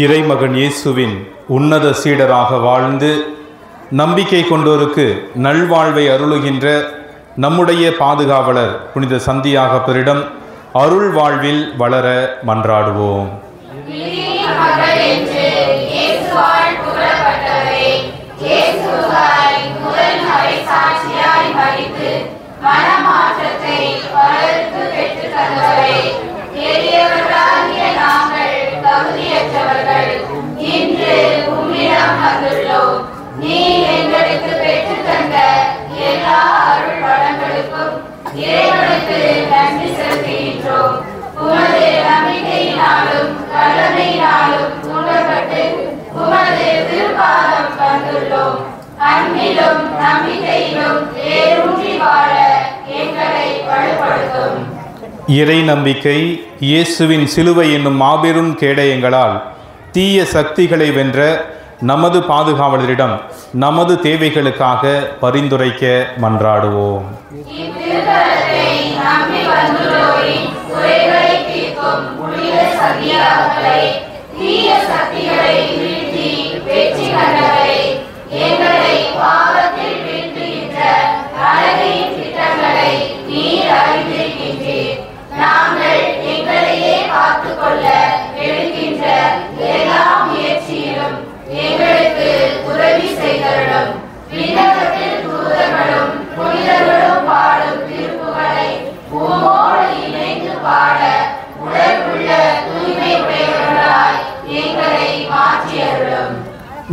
இறைமகன் இயேசுவின் உன்னத சீடராக வாழ்ந்து நம்பிக்கை கொண்டோருக்கு நல்வாழ்வை அருளுகின்ற நம்முடைய பாதுகாவலர் புனித சந்தியாகப்பரிடம் அருள் வாழ்வில் வளர மன்றாடுவோம். இறை நம்பிக்கை இயேசுவின் சிலுவை என்னும் மாபெரும் கேடயங்களால் தீய சக்திகளை வென்ற நமது பாதுகாவலரிடம் நமது தேவைகளுக்காக பரிந்துரைக்க மன்றாடுவோம்.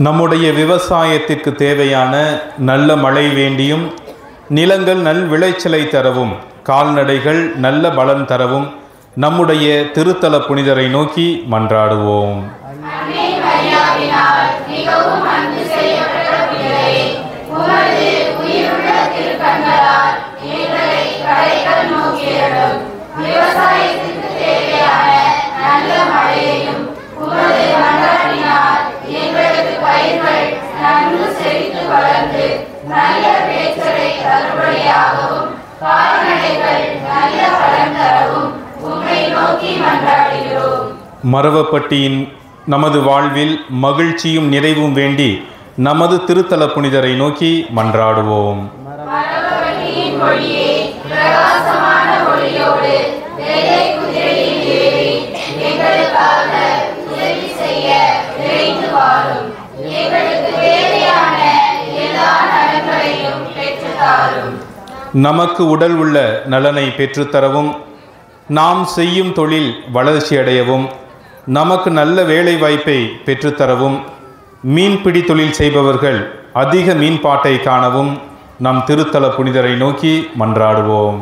நம்முடைய விவசாயத்திற்கு தேவையான நல்ல மழை வேண்டியும் நிலங்கள் நல் விளைச்சலை தரவும் கால்நடைகள் நல்ல பலன் தரவும் நம்முடைய திருத்தல புனிதரை நோக்கி மன்றாடுவோம். மரவப்பட்டியின் நமது வாழ்வில் மகிழ்ச்சியும் நிறைவும் வேண்டி நமது திருத்தல புனிதரை நோக்கி மன்றாடுவோம். நமக்கு உடல் உள்ள நலனை பெற்றுத்தரவும் நாம் செய்யும் தொழில் வளர்ச்சியடையவும் நமக்கு நல்ல வேலை வாய்ப்பை பெற்றுத்தரவும் மீன்பிடி தொழில் செய்பவர்கள் அதிக மீன்பாட்டை காணவும் நம் திருத்தல புனிதரை நோக்கி மன்றாடுவோம்.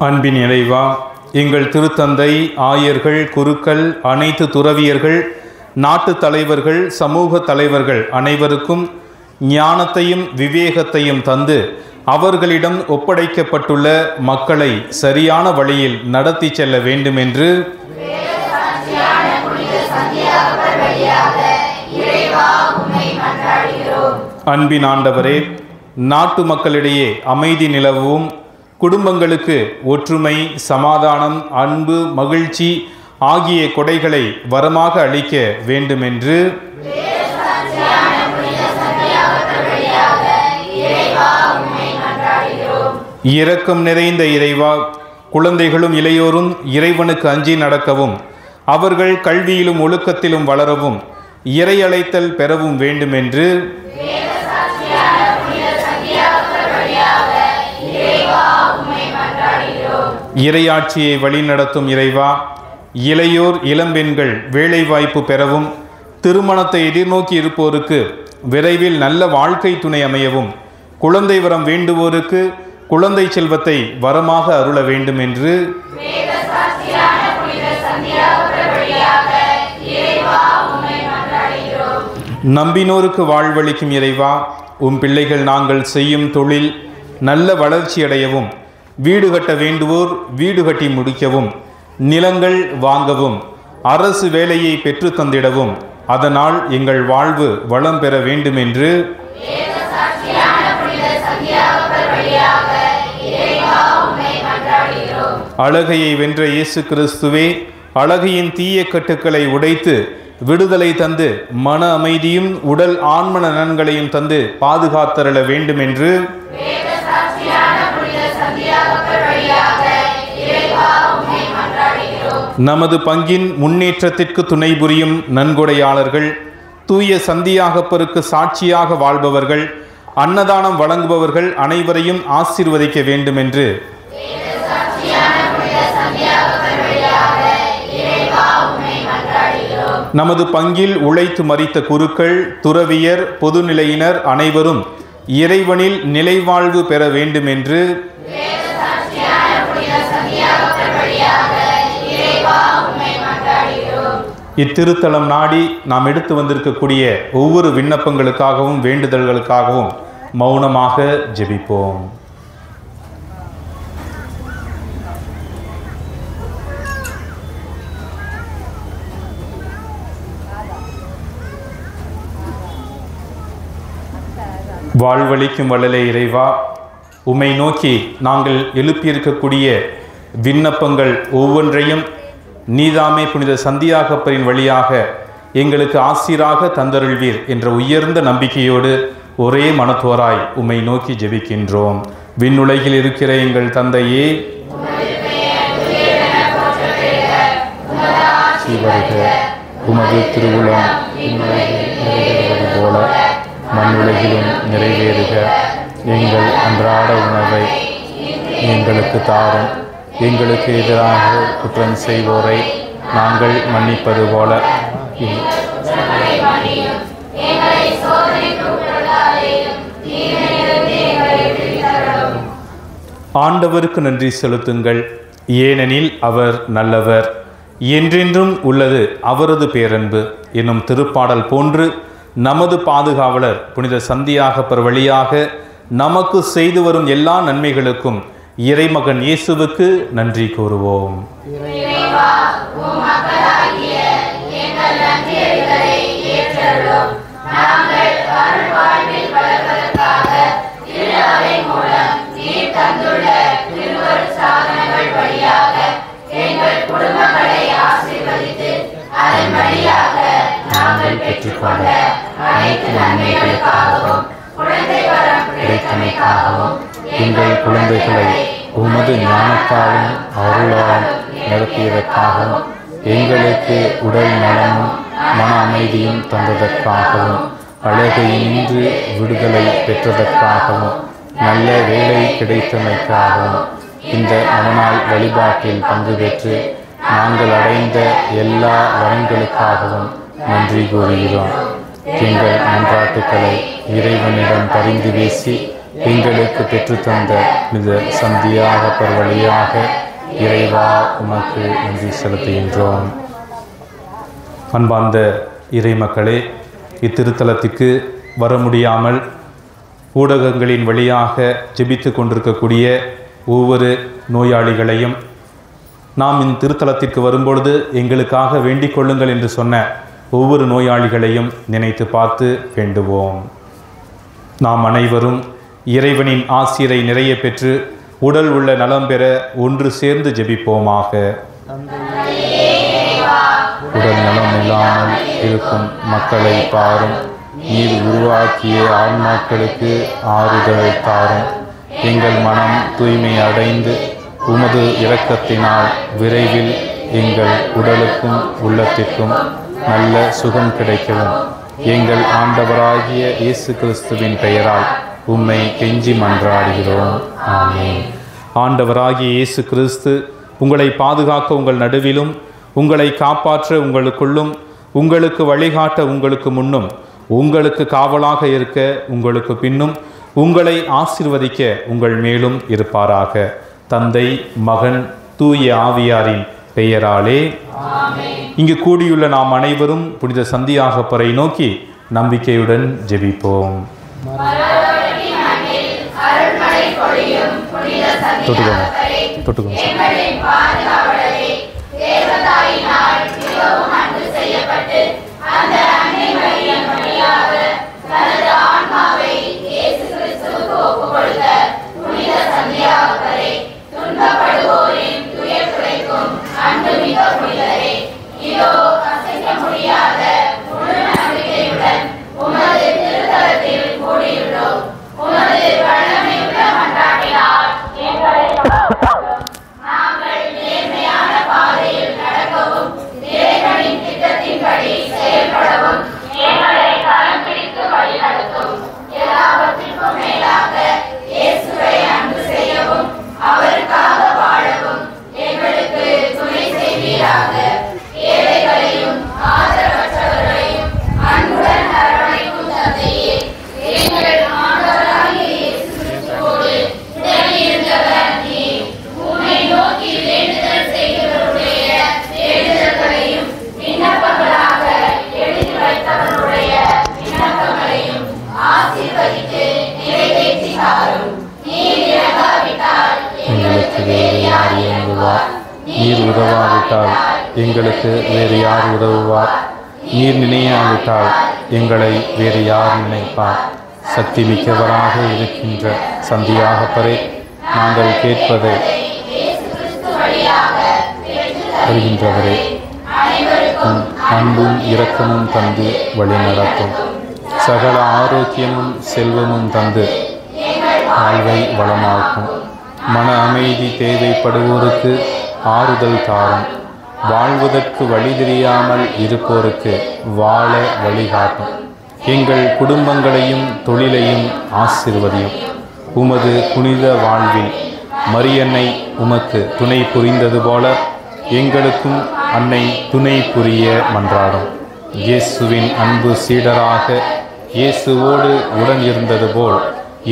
அன்பின் இறைவா, எங்கள் திருத்தந்தை, ஆயர்கள், குருக்கள், அனைத்து துறவியர்கள், நாட்டு தலைவர்கள், சமூக தலைவர்கள் அனைவருக்கும் ஞானத்தையும் விவேகத்தையும் தந்து அவர்களிடம் ஒப்படைக்கப்பட்டுள்ள மக்களை சரியான வழியில் நடத்தி செல்ல வேண்டும் என்று அன்பின் ஆண்டவரே, நாட்டு மக்களிடையே அமைதி நிலவும், குடும்பங்களுக்கு ஒற்றுமை, சமாதானம், அன்பு, மகிழ்ச்சி ஆகிய கொடைகளை வரமாக அளிக்க வேண்டுமென்று இரக்கம் நிறைந்த இறைவா, குழந்தைகளும் இளையோரும் இறைவனுக்கு அஞ்சி நடக்கவும் அவர்கள் கல்வியிலும் ஒழுக்கத்திலும் வளரவும் இறை அழைத்தல் பெறவும் வேண்டுமென்று இறையாட்சியை வழிநடத்தும் இறைவா, இளையோர் இளம்பெண்கள் வேலைவாய்ப்பு பெறவும் திருமணத்தை எதிர்நோக்கி இருப்போருக்கு விரைவில் நல்ல வாழ்க்கை துணை அமையவும் குழந்தை வரம் வேண்டுவோருக்கு குழந்தை செல்வத்தை வரமாக அருள வேண்டும் என்று நம்பினோருக்கு வாழ்வளிக்கும் இறைவா, உம் பிள்ளைகள் நாங்கள் செய்யும் தொழில் நல்ல வளர்ச்சியடையவும், வீடு கட்ட வேண்டுவோர் வீடு கட்டி முடிக்கவும், நிலங்கள் வாங்கவும், அரசு வேலையை பெற்று தந்திடவும், அதனால் எங்கள் வாழ்வு வளம் பெற வேண்டுமென்று அழகையை வென்ற இயேசு கிறிஸ்துவே, அழகையின் தீய கட்டுக்களை உடைத்து விடுதலை தந்து மன அமைதியும் உடல் ஆன்ம நலன்களையும் தந்து பாதுகாத்தருள வேண்டுமென்று நமது பங்கின் முன்னேற்றத்திற்கு துணை புரியும் நன்கொடையாளர்கள், தூய சந்தியாகப்பருக்கு சாட்சியாக வாழ்பவர்கள், அன்னதானம் வழங்குபவர்கள் அனைவரையும் ஆசீர்வதிக்க வேண்டுமென்று நமது பங்கில் உழைத்து மரித்த குருக்கள், துறவியர், பொதுநிலையினர் அனைவரும் இறைவனில் நிலைவாழ்வு பெற வேண்டுமென்று இத்திருத்தலம் நாடி நாம் எடுத்து வந்திருக்கக்கூடிய ஒவ்வொரு விண்ணப்பங்களுக்காகவும் வேண்டுதல்களுக்காகவும் மௌனமாக ஜெபிப்போம். வாழ்வளிக்கும் வள்ளலே இறைவா, உம்மை நோக்கி நாங்கள் எழுப்பியிருக்கக்கூடிய விண்ணப்பங்கள் ஒவ்வொன்றையும் நீதாமே புனித சந்தியாகப்பரின் வழியாக எங்களுக்கு ஆசீராக தந்தருள்வீர் என்ற உயர்ந்த நம்பிக்கையோடு ஒரே மனத்தோராய் உம்மை நோக்கி ஜெபிக்கின்றோம். விண்ணுலகில் இருக்கிற எங்கள் தந்தையே, உமது திருவுளம் நிறைவேறுவது போல மண்ணுலகிலும் நிறைவேறுக. எங்கள் அன்றாட உணவை எங்களுக்கு தாரும். எங்களுக்கு எதிராக குற்றம் செய்வோரை நாங்கள் மன்னிப்பது போல ஆண்டவருக்கு நன்றி செலுத்துங்கள், ஏனெனில் அவர் நல்லவர், என்றென்றும் உள்ளது அவரது பேரன்பு என்னும் திருப்பாடல் போன்று நமது பாதுகாவலர் புனித சந்தியாகப்பர் வழியாக நமக்கு செய்து வரும் எல்லா நன்மைகளுக்கும் இறைமகன் இயேசுவுக்கு நன்றி கூறுவோம். பெற்றுக்கொண்ட அனைத்து நன்மைகளுக்காகவும் கிடைத்தமைக்காகவும் எங்கள் குழந்தைகளை உமது ஞானத்தாலும் அருளாலும் நிரப்பியதற்காகவும் எங்களுக்கு உடல் நலமும் மன அமைதியும் தந்ததற்காகவும் அழகையின்றி விடுதலை பெற்றதற்காகவும் நல்ல வேலை கிடைத்தமைக்காகவும் இந்த நவநாள் வழிபாட்டில் பங்கு பெற்று நாங்கள் அடைந்த எல்லா வரங்களுக்காகவும் நன்றி கூறுகிறோம். எங்கள் மன்றாட்டுக்களை இறைவனிடம் பரிந்து பேசி எங்களுக்கு பெற்றுத்தந்த இந்த சந்தியாகப்பர் வழியாக இறைவா உமக்கு நன்றி செலுத்துகின்றோம். அன்பார்ந்த இறைமக்களே, இத்திருத்தலத்திற்கு வர முடியாமல் ஊடகங்களின் வழியாக ஜெபித்து கொண்டிருக்கக்கூடிய ஒவ்வொரு நோயாளிகளையும் நாம் இந்த திருத்தலத்திற்கு வரும்பொழுது எங்களுக்காக வேண்டிக் கொள்ளுங்கள் என்று சொன்ன ஒவ்வொரு நோயாளிகளையும் நினைத்து பார்த்து வேண்டுவோம். நாம் அனைவரும் இறைவனின் ஆசீரை நிறைய பெற்று உடல் உள்ள நலம் பெற ஒன்று சேர்ந்து ஜெபிப்போமாக. உடல் நலம் இல்லாமல் இருக்கும் மக்களை பாரும். நீர் உருவாக்கிய ஆன்மாக்களுக்கு ஆறுதலை தாரும். எங்கள் மனம் தூய்மை அடைந்து உமது இரக்கத்தினால் விரைவில் எங்கள் உடலுக்கும் உள்ளத்திற்கும் நல்ல சுகம் கிடைக்கவும் எங்கள் ஆண்டவராகிய இயேசு கிறிஸ்துவின் பெயரால் உம்மை கெஞ்சி மன்றாடுகிறோம். ஆமென். ஆண்டவராகிய இயேசு கிறிஸ்து உங்களை பாதுகாக்க உங்கள் நடுவிலும், உங்களை காப்பாற்ற உங்களுக்குள்ளும், உங்களுக்கு வழிகாட்ட உங்களுக்கு முன்னும், உங்களுக்கு காவலாக இருக்க உங்களுக்கு பின்னும், உங்களை ஆசீர்வதிக்க உங்கள் மேலும் இருப்பாராக. தந்தை, மகன், தூய ஆவியாரின் பெயராலே. இங்கு கூடியுள்ள நாம் அனைவரும் புனித சந்தியாகப்பரை நோக்கி நம்பிக்கையுடன் ஜெபிப்போம். நீர் உதவாவிட்டால் எங்களுக்கு வேறு யார் உதவுவார்? நீர் நினையாவிட்டால் எங்களை வேறு யார் நினைப்பார்? சக்தி மிக்கவராக இருக்கின்ற சந்தியாகப்பரே, நாங்கள் கேட்பதை வருகின்றவரே, அன்பும் இரக்கமும் தந்து வழி நடத்தும். சகல ஆரோக்கியமும் செல்வமும் தந்து வாழ்வை வளமாக்கும். மன அமைதி தேவைப்படுவோருக்கு ஆறுதல் தாரும். வாழ்வதற்கு வழி தெரியாமல் இருப்போருக்கு வாழ வழிகாட்டும். எங்கள் குடும்பங்களையும் தொழிலையும் ஆசீர்வதியும். உமது புனித வாழ்வில் மரியன்னை உமக்கு துணை புரிந்தது போல எங்களுக்கும் அன்னை துணை புரிய மன்றாடும். இயேசுவின் அன்பு சீடராக இயேசுவோடு உடன் இருந்தது போல்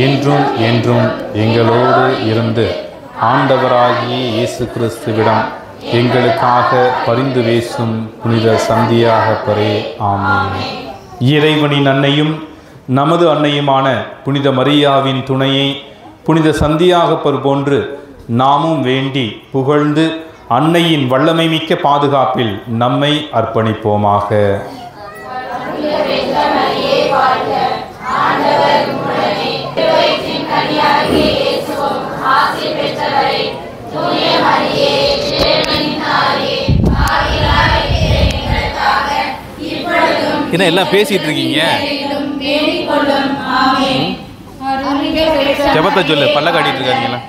என்றும் என்றும் எங்களோடு இருந்து ஆண்டவராகிய இயேசு கிறிஸ்துவிடம் எங்களுக்காக பரிந்து பேசும் புனித சந்தியாகப்பரே, ஆமென். இறைவனின் அன்னையும் நமது அன்னையுமான புனித மரியாவின் துணையை புனித சந்தியாகப்பர் போன்று நாமும் வேண்டி புகழ்ந்து அன்னையின் வல்லமை மிக்க பாதுகாப்பில் நம்மை அர்ப்பணிப்போமாக. என்ன எல்லாம் பேசிட்டு இருக்கீங்க? ஜெபத்தை சொல்லு, பல்ல காட்டிட்டு இருக்காங்களா?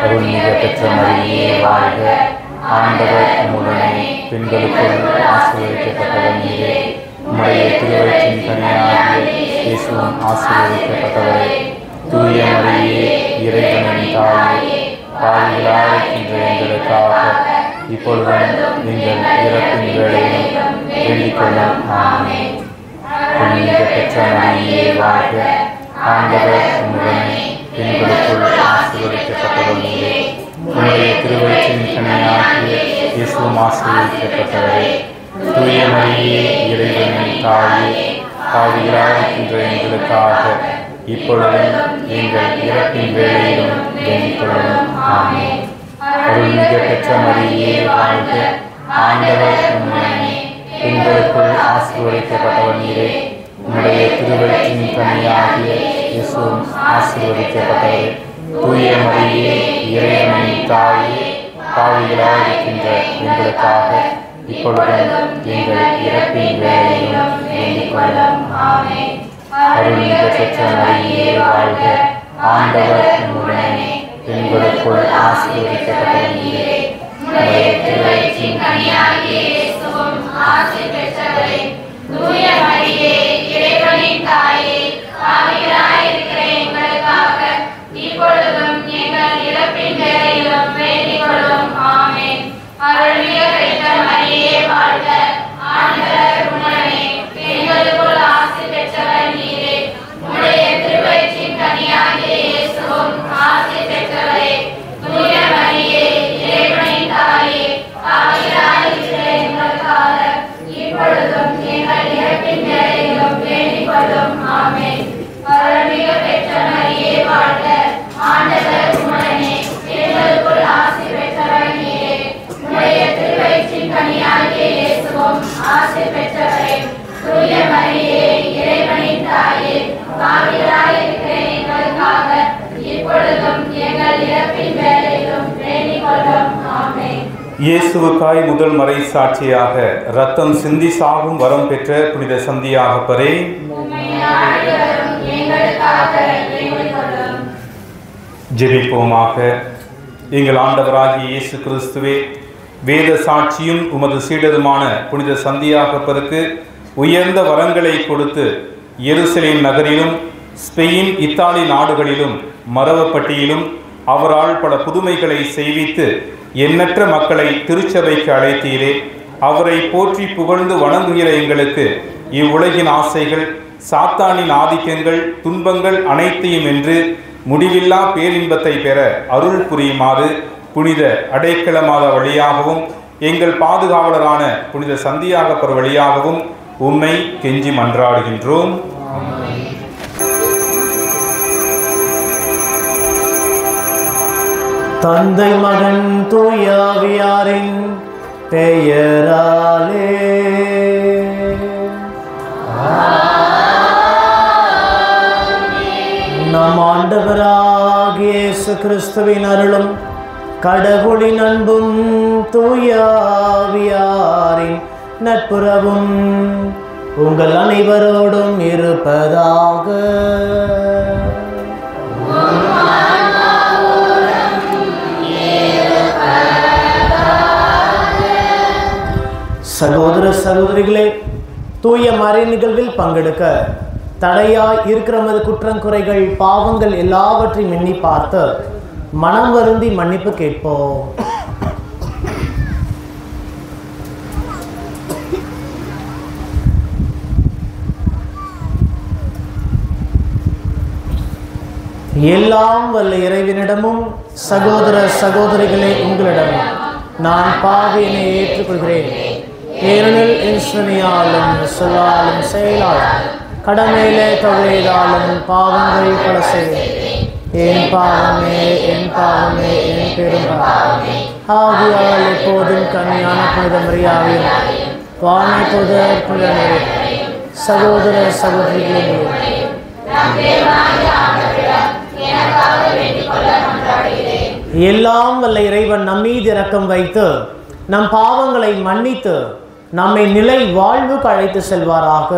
அருள்மிக பெற்ற மரியே வாழ்க. ஆண்டவர் உம்முடனே, பெண்களுக்குள் ஆசீர்வதிக்கப்பட்டவர் நீரே. உம்முடைய திருவயிற்றின் கனியாகிய இயேசுவும் ஆசீர்வதிக்கப்பட்டவரே. தூய மரியே, இறைவனின் தாயே, பாவிகளாயிருக்கின்ற எங்களுக்காக இப்பொழுதும் எங்கள் இறப்பின் வேளையிலும் வேண்டிக் கொள்ளும். ஆமென். அருள்மிக பெற்ற மரியே வாழ்க. ஆண்டவர் உம்முடனே, பெண்களுக்குள் ஆசீர்வதிக்கப்பட்டவர் நீரே. உம்முடைய திருவயிற்றின் கனியாகிய இயேசுவும் ஆசீர்வதிக்கப்பட்டவரே. தூய மரியே, இறைவனின் தாயே, பாவிகளாயிருக்கின்ற எங்களுக்காக இப்பொழுதும் எங்கள் இறப்பின் வேளையிலும் வேண்டிக் கொள்ளும். ஆமென். அருள்மிக பெற்ற மரியே வாழ்க. ஆண்டவர் உம்முடனே, பெண்களுக்குள் ஆசீர்வதிக்கப்பட்டவர் நீரே. உம்முடைய திருவயிற்றின் கனியாகிய இயேசுவும் ஆசீர்வதிக்கப்பட்டவரே. தூய மரியே, இறைவனின் தாயே, பாவிகளாயிருக்கின்ற எங்களுக்காக இப்பொழுதும் எங்கள் இறப்பின் வேளையிலும் வேண்டிக் கொள்ளும். ஆமென். அருள்மிக பெற்ற மரியே வாழ்க. ஆண்டவர் உம்முடனே, பெண்களுக்குள் ஆசீர்வதிக்கப்பட்டவர் நீரே. உம்முடைய திருவயிற்றின் கனியாகிய இயேசுவும் ஆசீர்வதிக்கப்பட்டவரே. தூய மரியே, இறைவனின் தாயே, பாவிகளாயிருக்கிற எங்களுக்காக இப்பொழுதும் எங்கள் இறப்பின் வேளையிலும் வேண்டிக் கொள்ளும். ஆமென். அருள்மிக பெற்ற இயேசுவுக்காய் முதல் மறை சாட்சியாக இரத்தம் சிந்தி சாகும் வரம் பெற்ற புனித சந்தியாகப்பரே, ஜெபிப்போமாக. எங்கள் ஆண்டவராகிய இயேசு கிறிஸ்துவே, வேத சாட்சியும் உமது சீடருமான புனித சந்தியாகப்பருக்கு உயர்ந்த வரங்களை கொடுத்து எருசலேம் நகரிலும் ஸ்பெயின், இத்தாலி நாடுகளிலும் மரவப்பட்டியிலும் அவரால் பல புதுமைகளை செய்வித்து எண்ணற்ற மக்களை திருச்சபைக்கு அழைத்தீரே. அவரை போற்றி புகழ்ந்து வணங்குகிற எங்களுக்கு இவ்வுலகின் ஆசைகள், சாத்தானின் ஆதிக்கங்கள், துன்பங்கள் அனைத்தையும் வென்று முடிவில்லா பேரின்பத்தை பெற அருள் புரியுமாறு புனித அடைக்கலமாத வழியாகவும் எங்கள் பாதுகாவலரான புனித சந்தியாகப்பர் வழியாகவும் உம்மை கெஞ்சி மன்றாடுகின்றோம். தந்தை மகன் தூயாவியாரின் பெயராலே நம் ஆண்டவராகிய இயேசு கிறிஸ்துவின் அருளும் கடவுளின் அன்பும் தூயாவியாரின் நட்புறவும் உங்கள் அனைவரோடும் இருப்பதாக. சகோதர சகோதரிகளே, தூய மறை நிகழ்வில் பங்கெடுக்க தடையாய் இருக்கிற நமது குற்றங்குறைகள், பாவங்கள் எல்லாவற்றையும் எண்ணி பார்த்து மனம் வருந்தி மன்னிப்பு கேட்போம். எல்லாம் வல்ல இறைவனிடமும் சகோதர சகோதரிகளே உங்களிடமும் நான் பாவியினை ஏற்றுக்கொள்கிறேன். ஏனெனில் என் சிந்தனையாலும் சொல்லாலும் செயலாலும் கடமையிலே தவறியதாலும் பாவங்கள் பல செய்தேன். என் பாவமே என் பாவமே என் பெரும் பாவமே. ஆகியால் எப்போதும் கன்னியான புனித மரியாதையும் வானை புதர் புனிதனே சகோதர சகோதரிகளே எல்லாம் வல்ல இறைவன் நம்மீது இரக்கம் வைத்து நம் பாவங்களை மன்னித்து நம்மை நிலை வாழ்வுக்கு அழைத்து செல்வாராக.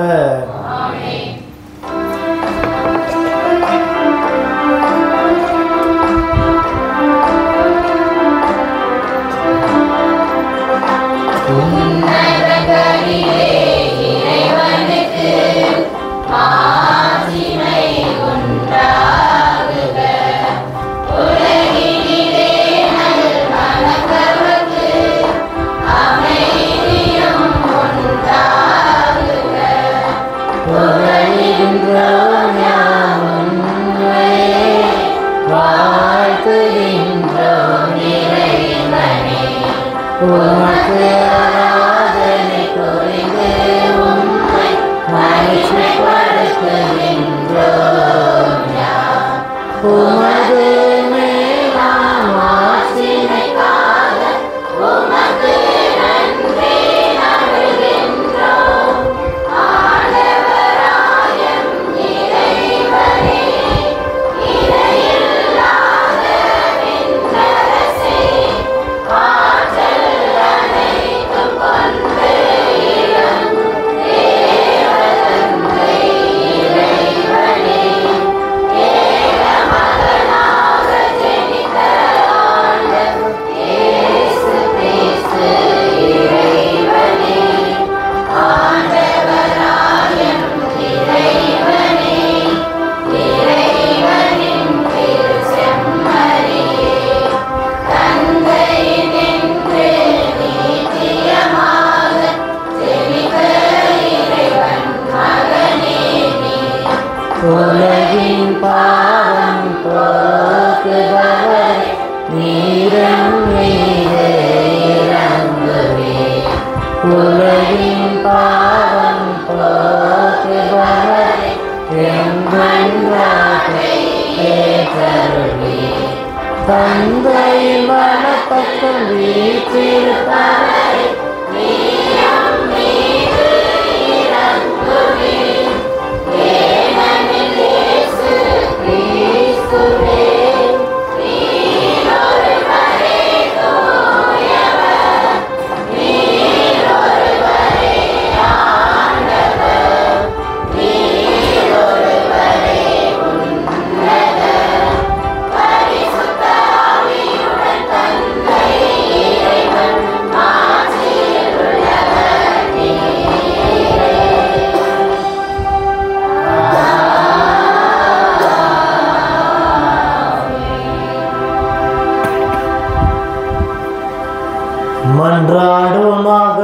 மன்றாடுவோமாக.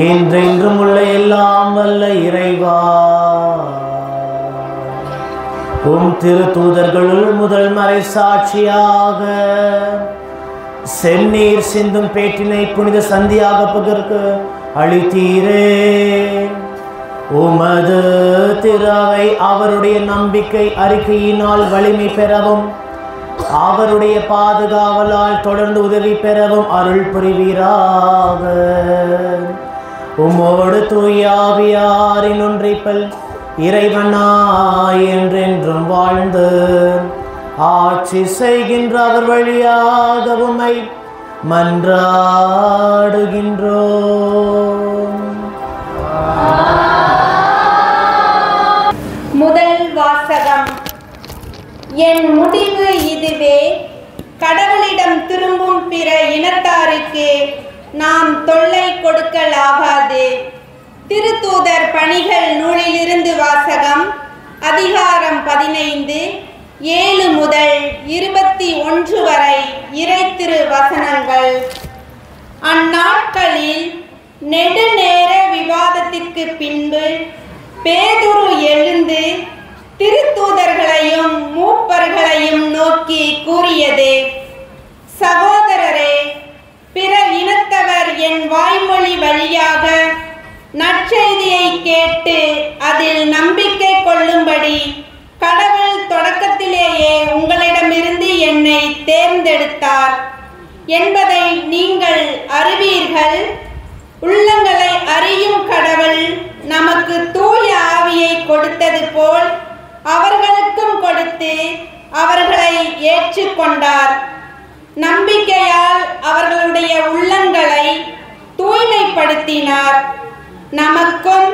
என்றென்றும் உள்ள எல்லாம் வல்ல இறைவா, உம் திரு தூதர்களுள் முதல் மறை சாட்சியாக செந்நீர் சிந்தும் பேட்டினை புனித சந்தியாகப்பதற்கு அளித்தீரே. உமது திராவை அவருடைய நம்பிக்கை அறிக்கையினால் வலிமை பெறவும் அவருடைய பாதுகாவலால் தொடர்ந்து உதவி பெறவும் அருள் புரிவீராக. உம்மோடு தூயாவியாரின் ஒன்றைப்பல் இறைவனாய் என்றென்றும் வாழ்ந்து ஆட்சி செய்கின்ற அவர் வழியாக உம்மை மன்றாடுகின்றோம். முதல் வாசகம். என் முடிவு இதுவே, கடவுளிடம் திரும்பும் பிற இனத்தாருக்கு நாம் தொல்லை கொடுக்கலாகாது. திருத்தூதர் பணிகள் நூலிலிருந்து வாசகம். அதிகாரம் 15, 7 முதல் 21 வரை இறை திரு வசனங்கள். அந்நாட்களில் நெடுநேர விவாதத்திற்கு பின்பு பேதுரு எழுந்து திருத்தூதர்களையும் மூப்பர்களையும் நோக்கி கூறியது: சகோதரரே, பிற இனத்தவர் என் வாய்மொழி வழியாக நற்செய்தியை கேட்டு அதில் நம்பிக்கை கொள்ளும்படி கடவுள் தொடக்கத்திலேயே உங்களிடமிருந்து என்னை தேர்ந்தெடுத்தார் என்பதை நீங்கள் அறிவீர்கள். உள்ளங்களை அறியும் கடவுள் நமக்கு தூய ஆவியை கொடுத்தது போல் அவர்களுக்கும் கொடுத்து அவர்களை ஏற்றுக்கொண்டார். நம்பிக்கையால் அவர்களுடைய உள்ளங்களை தூய்மைப்படுத்தினார். நமக்கும்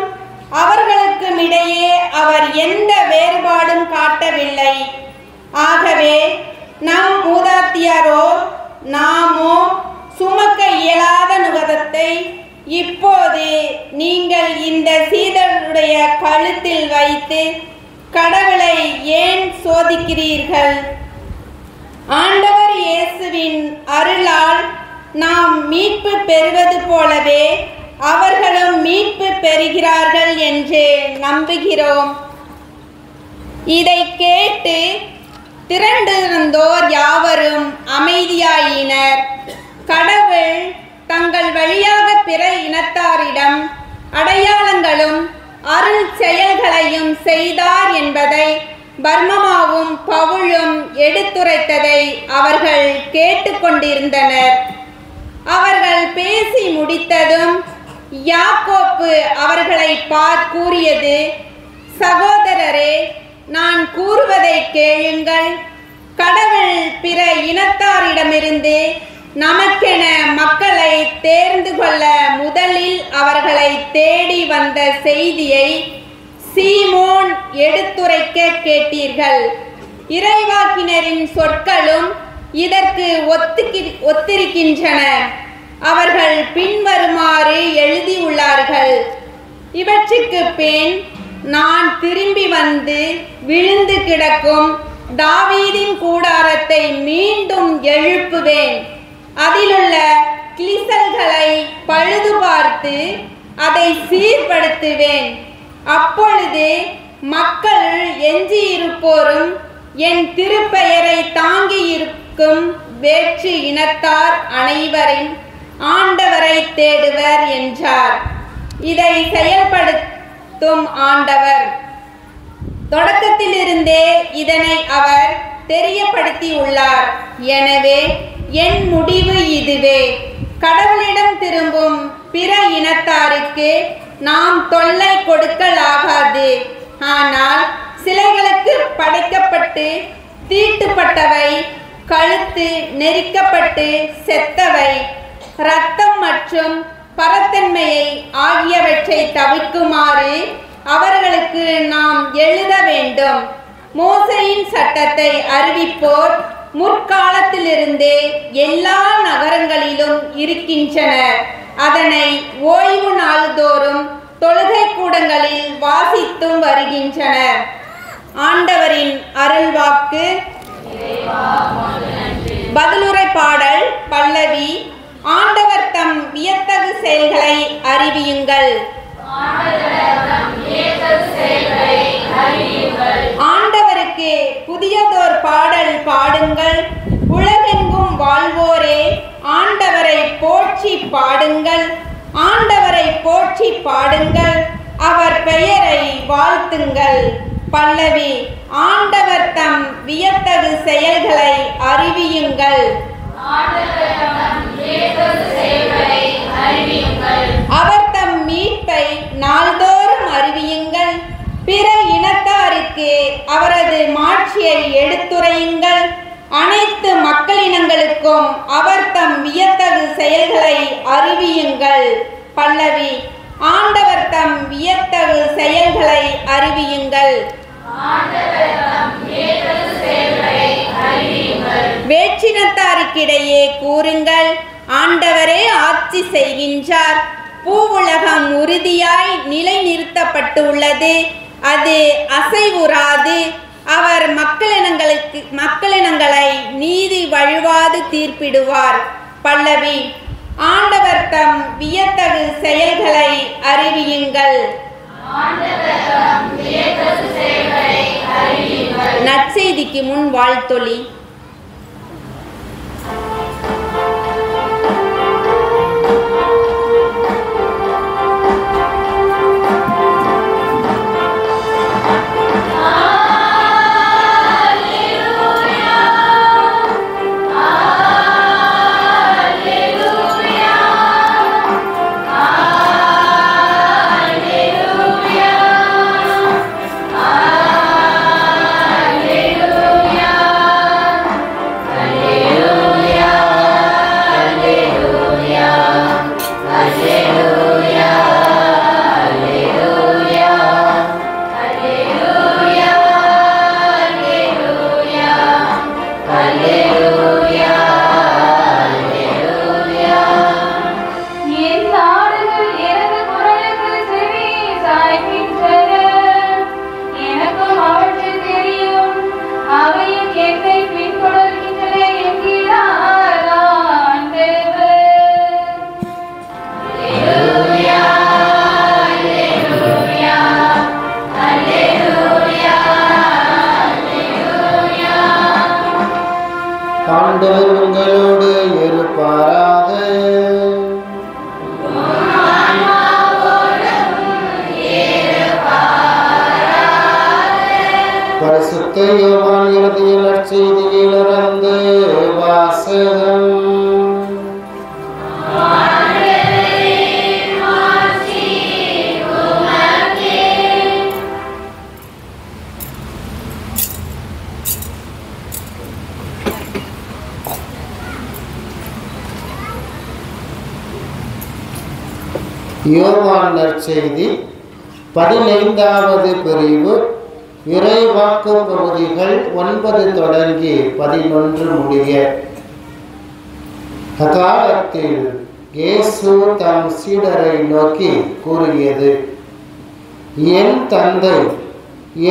அவர்களுக்கும் இடையே அவர் எந்த வேறுபாடும் காட்டவில்லை. ஆகவே நம் மூதாத்தியாரோ நாமோ சுமக்க இயலாத நுகத்தை இப்போது நீங்கள் இந்த சீடருடைய கழுத்தில் வைத்து கடவுளை ஏன் சோதிக்கிறீர்கள்? ஆண்டவர் இயேசுவின் அருளால் நாம் மீட்பு பெறுவது போலவே அவர்களும் மீட்பு பெறுகிறார்கள் என்று நம்புகிறோம். இதை கேட்டு திரண்டிருந்தோர் யாவரும் அமைதியாயினர். கடவுள் தங்கள் வழியாக பிற இனத்தாரிடம் அடையாளங்களும் அருள் செயல்களையும் செய்தார் என்பதை பர்மமாவும் பவுலும் எடுத்துரைத்ததை அவர்கள் கேட்டுக்கொண்டிருந்தனர். அவர்கள் பேசி முடித்ததும் யாக்கோப்பு அவர்களை கூறியது: சகோதரரே, நான் கூறுவதை கேளுங்கள். கடவுள் பிற இனத்தாரிடமிருந்து நமக்கென மக்களை தேர்ந்து கொள்ள முதலில் அவர்களை தேடி வந்த செய்தியை சீமோன் எடுத்துரைக்க கேட்டீர்கள். இறைவாக்கினரின் சொற்களும் இதற்கு ஒத்திருக்கின்றன. அவர்கள் பின்வருமாறு எழுதியுள்ளார்கள்: இவற்றுக்கு பின் நான் திரும்பி வந்து விழுந்து கிடக்கும் தாவீதின் கூடாரத்தை மீண்டும் எழுப்புவேன். அதிலுள்ள கிளிசல்களை பழுது பார்த்து அதை சீர்படுத்துவேன். அப்பொழுது மக்கள் எஞ்சியிருப்போரும் என் திருப்பெயரை தாங்கி இருக்கும் வேற்று இனத்தார் அனைவரின் ஆண்டவரை தேடுவர் என்றார். இதை செயல்படுத்தும் ஆண்டவர். தொடக்கத்திலிருந்தே இதனை அவர் தெரியப்படுத்தியுள்ளார். எனவே என் முடிவு இதுவே: கடவுளிடம் திரும்பும் பிற இனத்தாருக்கு நாம் தொல்லை கொடுக்கலாகாது. ஆனால் சிலைகளுக்கு படைக்கப்பட்டு தீட்டுப்பட்டவை, கழுத்து நெரிக்கப்பட்டு செத்தவை, இரத்தம் மற்றும் பரத்தன்மையை ஆகியவற்றை தவிர்க்குமாறு அவர்களுக்கு நாம் எழுத வேண்டும். மோசேயின் சட்டத்தை அறிவிப்போர் முற்காலத்திலிருந்தே எல்லா நகரங்களிலும் இருக்கின்றனர். அதனை ஓய்வு நாள்தோறும் தொழுகை கூடங்களில் வாசித்தும் வருகின்றனர். ஆண்டவரின் அருள்வாக்கு. பல்லவி ஆண்டவர் தம் வியத்தகு செயல்களை அறிவியுங்கள். ஆண்டவருக்கு புதியதோர் பாடல் பாடுங்கள். உலகெங்கும் வாழ்வோரே ஆண்டவரை போற்றி பாடுங்கள். ஆண்டவரை போற்றி பாடுங்கள், அவர் பெயரை வாழ்த்துங்கள். பல்லவி ஆண்டவர் தம் வியத்தகு செயல்களை அறிவியுங்கள். அவர் தம் மீட்பை நாள்தோறும் அறிவியுங்கள். பிற இனத்தாருக்கு அவரது மாட்சியை எடுத்துரையுங்கள். அனைத்து மக்களினங்களுக்கும் அவர் தம் வியத்தகு செயல்களை அறிவியுங்கள். பல்லவி ஆண்டவர் தம் வியத்தகு செயல்களை அறிவியுங்கள். வேற்றினத்தாருக்கிடையே கூறுங்கள், ஆண்டவரே ஆட்சி செய்கின்றார். பூவுலகம் உறுதியாய் நிலைநிறுத்தப்பட்டுள்ளது, அது அசைவுறாது. அவர் மக்களினங்களை நீதி வழுவாது தீர்ப்பிடுவார். பல்லவி ஆண்டவர் தம் வியத்தகு செயல்களை அறிவியுங்கள். நற்செய்திக்கு முன் வாழ்த்தொலி. ஆண்டவர் உங்களோடு இருப்பாராக. பரிசுத்த யோவான் எழுதிய நற்செய்தியிலிருந்து வாசகம். யோவான் நற்செய்தி 15வது பிரிவு, இறைவாக்கு பகுதிகள் 9 தொடங்கி 11 முடிய. அக்காலத்தில் இயேசு தம் சீடரை நோக்கி கூறியது, என் தந்தை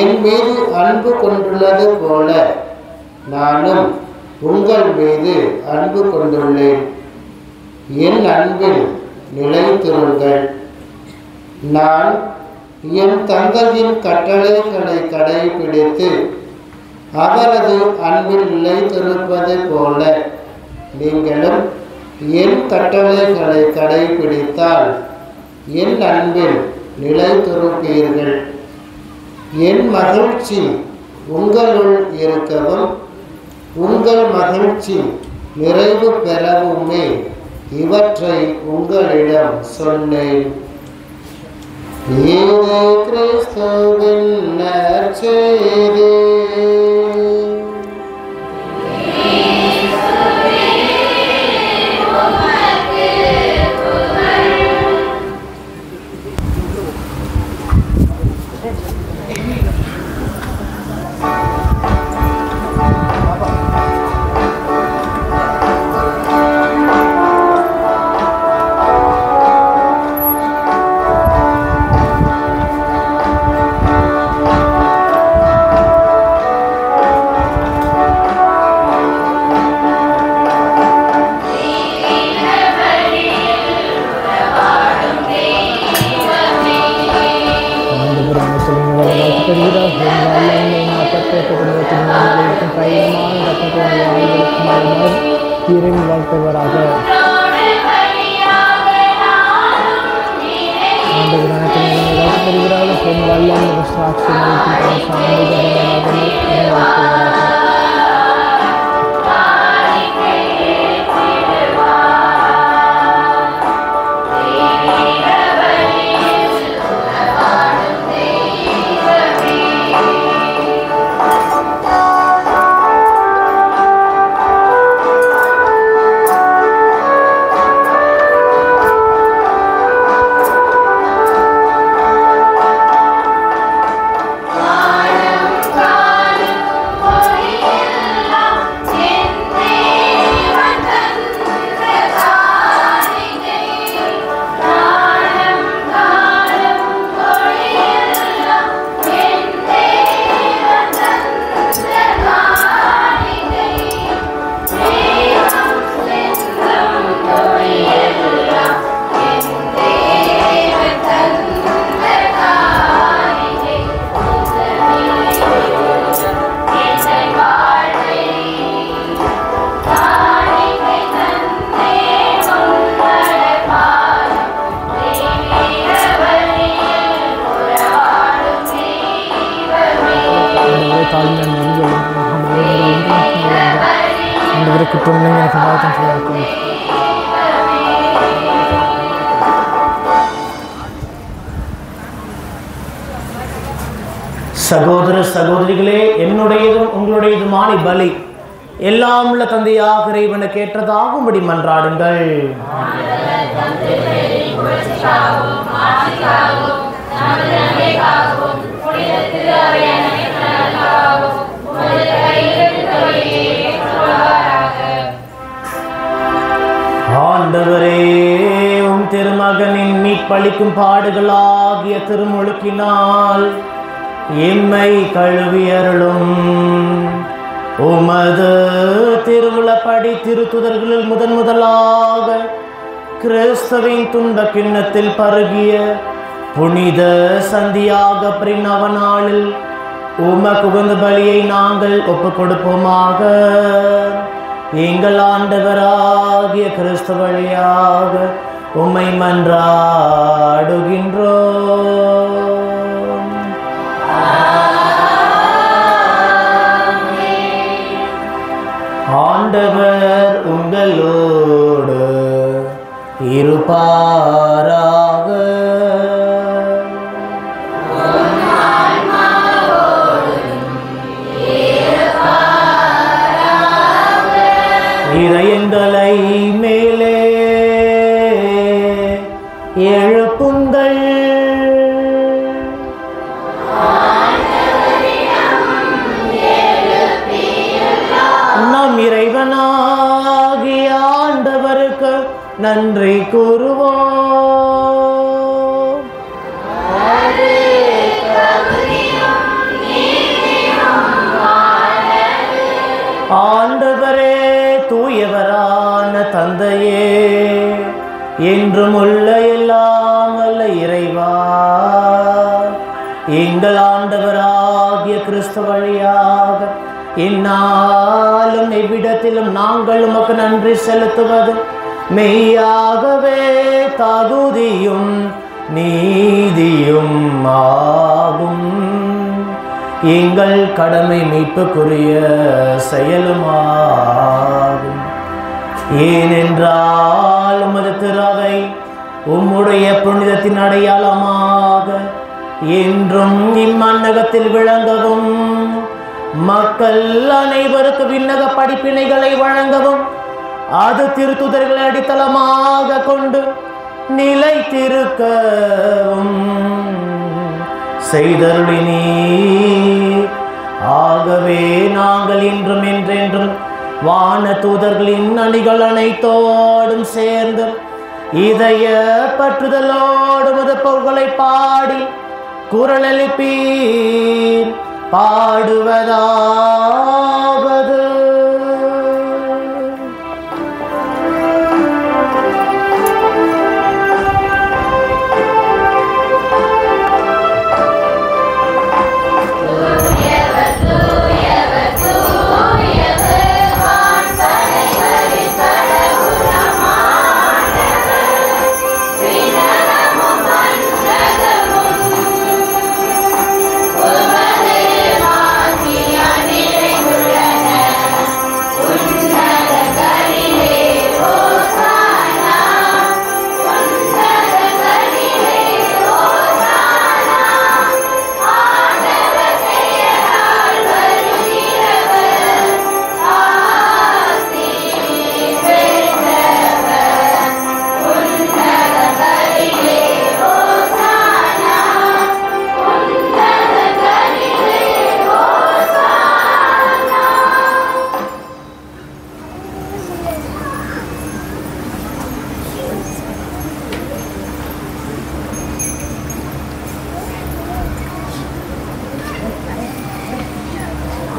என் மீது அன்பு கொண்டுள்ளது போல நானும் உங்கள் மீது அன்பு கொண்டுள்ளேன். என் அன்பில் நிலைத்திருங்கள். நான் என் தந்தையின் கட்டளைகளை கடைபிடித்து அவரது அன்பில் நிலைத்திருப்பது போல நீங்களும் என் கட்டளைகளை கடைபிடித்தால் என் அன்பில் நிலைத்திருப்பீர்கள். என் மகிழ்ச்சி உங்களுள் இருக்கவும் உங்கள் மகிழ்ச்சி நிறைவு பெறவுமே இவற்றை உங்களிடம் சொன்னேன். இது கிறிஸ்துவின் நற்செய்தி. இறைவன் வாழ்த்தவராக. பெறுகிறார்கள் பெண் வல்லமை சாட்சி சகோதர சகோதரிகளே, என்னுடையதும் உங்களுடையதுமான பலி எல்லாம் உள்ள தந்தையாக இறைவனுக்கு ஏற்றதாகும்படி மன்றாடுங்கள். ஆண்டவரே, உம் திருமகனின் மீட்பளிக்கும் பாடுகளாகிய திருமுழுக்கினால் எம்மை கழுவியருளும். உமது திருவுளப்படி திருத்துதர்களில் முதலாக கிறிஸ்துவின் துன்ப கிண்ணத்தில் பருகிய புனித சந்தியாக பிரிநவநாளில் உமக்கு உகந்த பலியை நாங்கள் ஒப்புக் கொடுப்போமாக. எங்கள் ஆண்டவராகிய கிறிஸ்து வழியாக உம்மை மன்றாடுகின்றோம். ஆண்டவர் உங்களோடு இருப்பாராக. இதயங்களை மேலே எழுப்புங்கள். நம் இறைவனாகிய ஆண்டவருக்கு நன்றி கூறுவோம். ஆண்டவரே, தூயவரான தந்தையே, என்றும் உள்ள எல்லாம் வல்ல இறைவா, எங்கள் ஆண்டவராகிய கிறிஸ்து வழியாக இந்நாளும் எவ்விடத்திலும் நாங்கள் உமக்கு நன்றி செலுத்துவது மெய்யாகவே தகுதியும் நீதியும் ஆகும். எங்கள் கடமை மீட்புக்குரிய செயலுமாகும். ஏனென்றால் உமது திறவை உம்முடைய புனிதத்தின் அடையாளமாக என்றும் இம்மன்னகத்தில் விளங்கவும், மக்கள் அனைவருக்கு விண்ணக படிப்பினைகளை வழங்கவும், அது திருத்துதர்களை அடித்தளமாக கொண்டு நிலைத்திருக்கவும் செய்தருளினீர். ஆகவே நாங்கள் இன்றும் என்றென்றும் வான தூதர்களின் அணிகள் அனைத்தோடும் சேர்ந்து இதய பற்றுதலோடு முத பொருள்களை பாடி குரல் எழுப்பீர். பாடுவதாவது தூயவர் தூயவர் வான்படைகளின்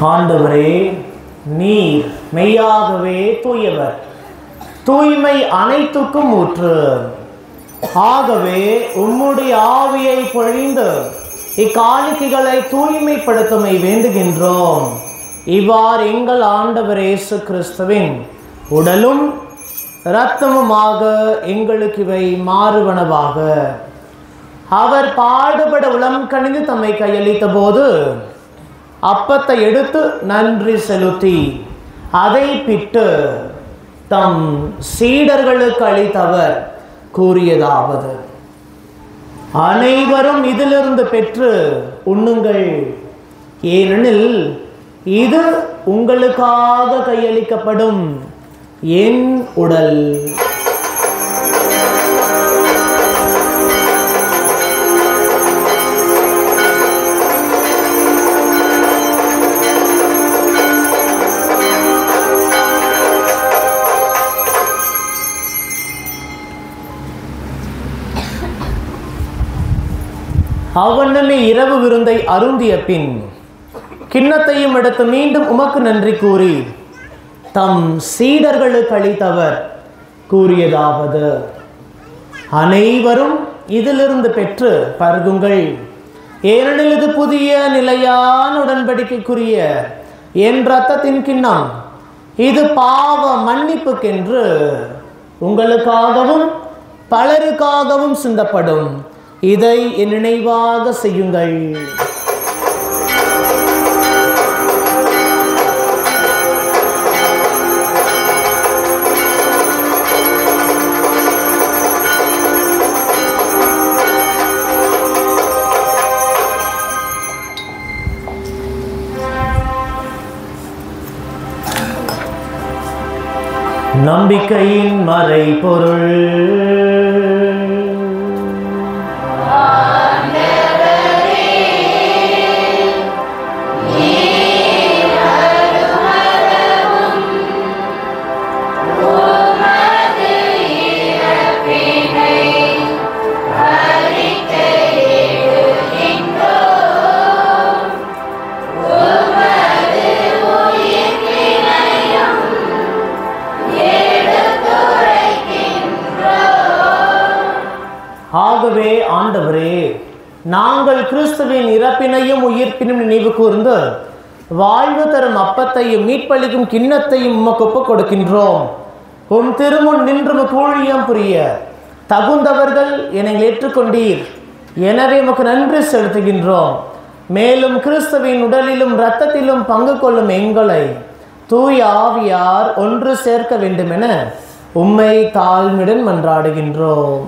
ஆண்டவரே, நீர் மெய்யாகவே தூயவர், தூய்மை அனைத்துக்கும் ஊற்று. ஆகவே உம்முடைய ஆவியை பொழிந்து இக்காணிக்கைகளை தூய்மைப்படுத்துமை வேண்டுகின்றோம். இவ்வாறு எங்கள் ஆண்டவர் இயேசு கிறிஸ்துவின் உடலும் இரத்தமுமாக எங்களுக்கு இவை மாறுவனவாக. அவர் பாடுபட உளம் கனிந்து தம்மை கையளித்த போது அப்பத்தை எடுத்து நன்றி செலுத்தி அதை பிட்டு தம் சீடர்களுக்கு அளித்தவர் கூறியதாவது: அனைவரும் இதிலிருந்து பெற்று உண்ணுங்கள், ஏனெனில் இது உங்களுக்காக கையளிக்கப்படும் என் உடல். அவ்வண்ணமே இரவு விருந்தை அருந்திய பின் கிண்ணத்தையும் எடுத்து மீண்டும் உமக்கு நன்றி கூறி தம் சீடர்களுக்கு அளித்தவர் கூறியதாவது: அனைவரும் இதிலிருந்து பெற்று பருகுங்கள், ஏனெனில் இது புதிய நிலையான உடன்படிக்கைக்குரிய என் இரத்தத்தின் கிண்ணம். இது பாவ மன்னிப்புக்கென்று உங்களுக்காகவும் பலருக்காகவும் சிந்தப்படும். இதை என் நினைவாக செய்யுங்கள். நம்பிக்கையின் மறைபொருள். ஆகவே ஆண்டவரே, நாங்கள் கிறிஸ்துவின் இறப்பினையும் உயிர்ப்பினும் நினைவு கூர்ந்து வாழ்வு தரும் அப்பத்தையும் மீட்பளிக்கும் கிண்ணத்தையும் உமக்கு ஒப்புக் கொடுக்கின்றோம். உம் திருமுன் நின்று ஊழியம் புரிய தகுந்தவர்கள் என ஏற்றுக்கொண்டீர். எனவே உமக்கு நன்றி செலுத்துகின்றோம். மேலும் கிறிஸ்துவின் உடலிலும் இரத்தத்திலும் பங்கு கொள்ளும் எங்களை தூய ஆவியார் ஒன்று சேர்க்க வேண்டுமென உம்மை தாழ்மையுடன் மன்றாடுகின்றோம்.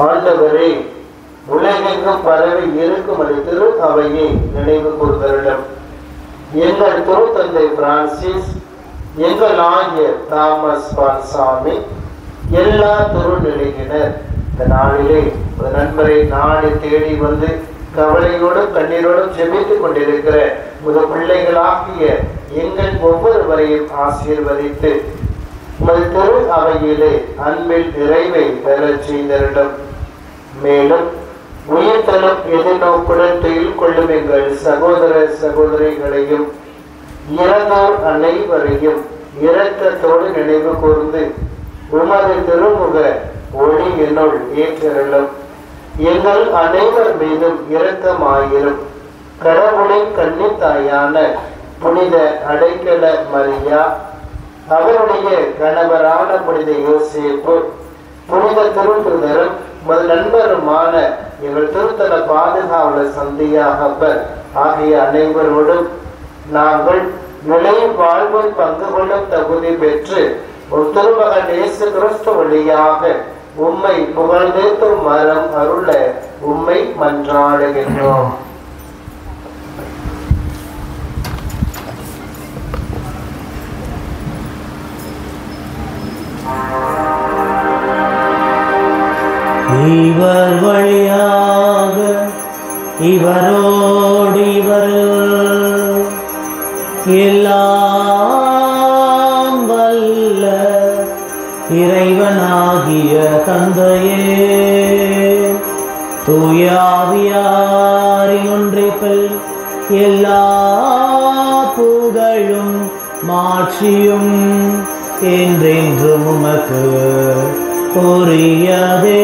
ஆண்டவரே, உலகெங்கும் பரவி இருக்கும் திரு அவையை நினைவு கூர்ந்தருளும். எங்கள் திருத்தந்தை பிரான்சிஸ், எங்கள் ஆயர் தாமஸ் பால்சாமி, எல்லா திருநிலையினர் இந்த நாளிலே ஒரு நண்பரை நாடி தேடி வந்து கவலையோடும் கண்ணீரோடும் ஜெபித்துக் கொண்டிருக்கிற உமது பிள்ளைகளாகிய எங்கள் ஒவ்வொருவரையும் ஆசீர்வதித்து உமது திரு அவையிலே அன்பில் நிறைவை பெறச் செய்தருளும். மேலும் உயிர்த்தலும் எதிர்நோக்குடன் துயில் கொள்ளும் எங்கள் சகோதர சகோதரிகளையும் இறந்தோர் அனைவரையும் இரக்கத்தோடு நினைவு கூர்ந்து உமது திருமுக ஒளி என்னுள் ஏற்றருளும். எங்கள் அனைவர் மீதும் இரக்கமாயிரும். கடவுளின் கன்னித்தாயான புனித அடைக்கல மரியா, அவருடைய கணவரான புனித யோசேப்பு, புனித திருத்துதரும் உமது நண்பருமான எங்கள் திருத்தல பாதுகாவலர் சந்தியாகப்பர் ஆகிய அனைவரோடும் நாங்கள் நிலை வாழ்வில் பங்கு கொள்ளும் தகுதி பெற்று ஒரு திருமகன் இயேசு கிறிஸ்து வழியாக உம்மை புகழ்ந்தேத்தும் மரம் அருள உம்மை மன்றாடுகின்றோம். இவர் வழியாக இவரோடு இவர் எல்லாம் வல்ல இறைவனாகிய தந்தையே, தூய ஆவியாரின் எல்லா புகழும் மாட்சியும் என்றென்றும் உமக்கு உரியதே.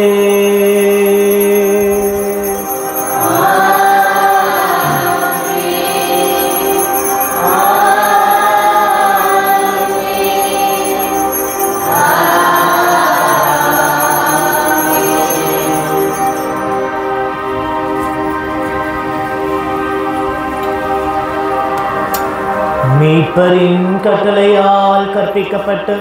மீட்பரின் கட்டளையால் கற்பிக்கப்பட்டு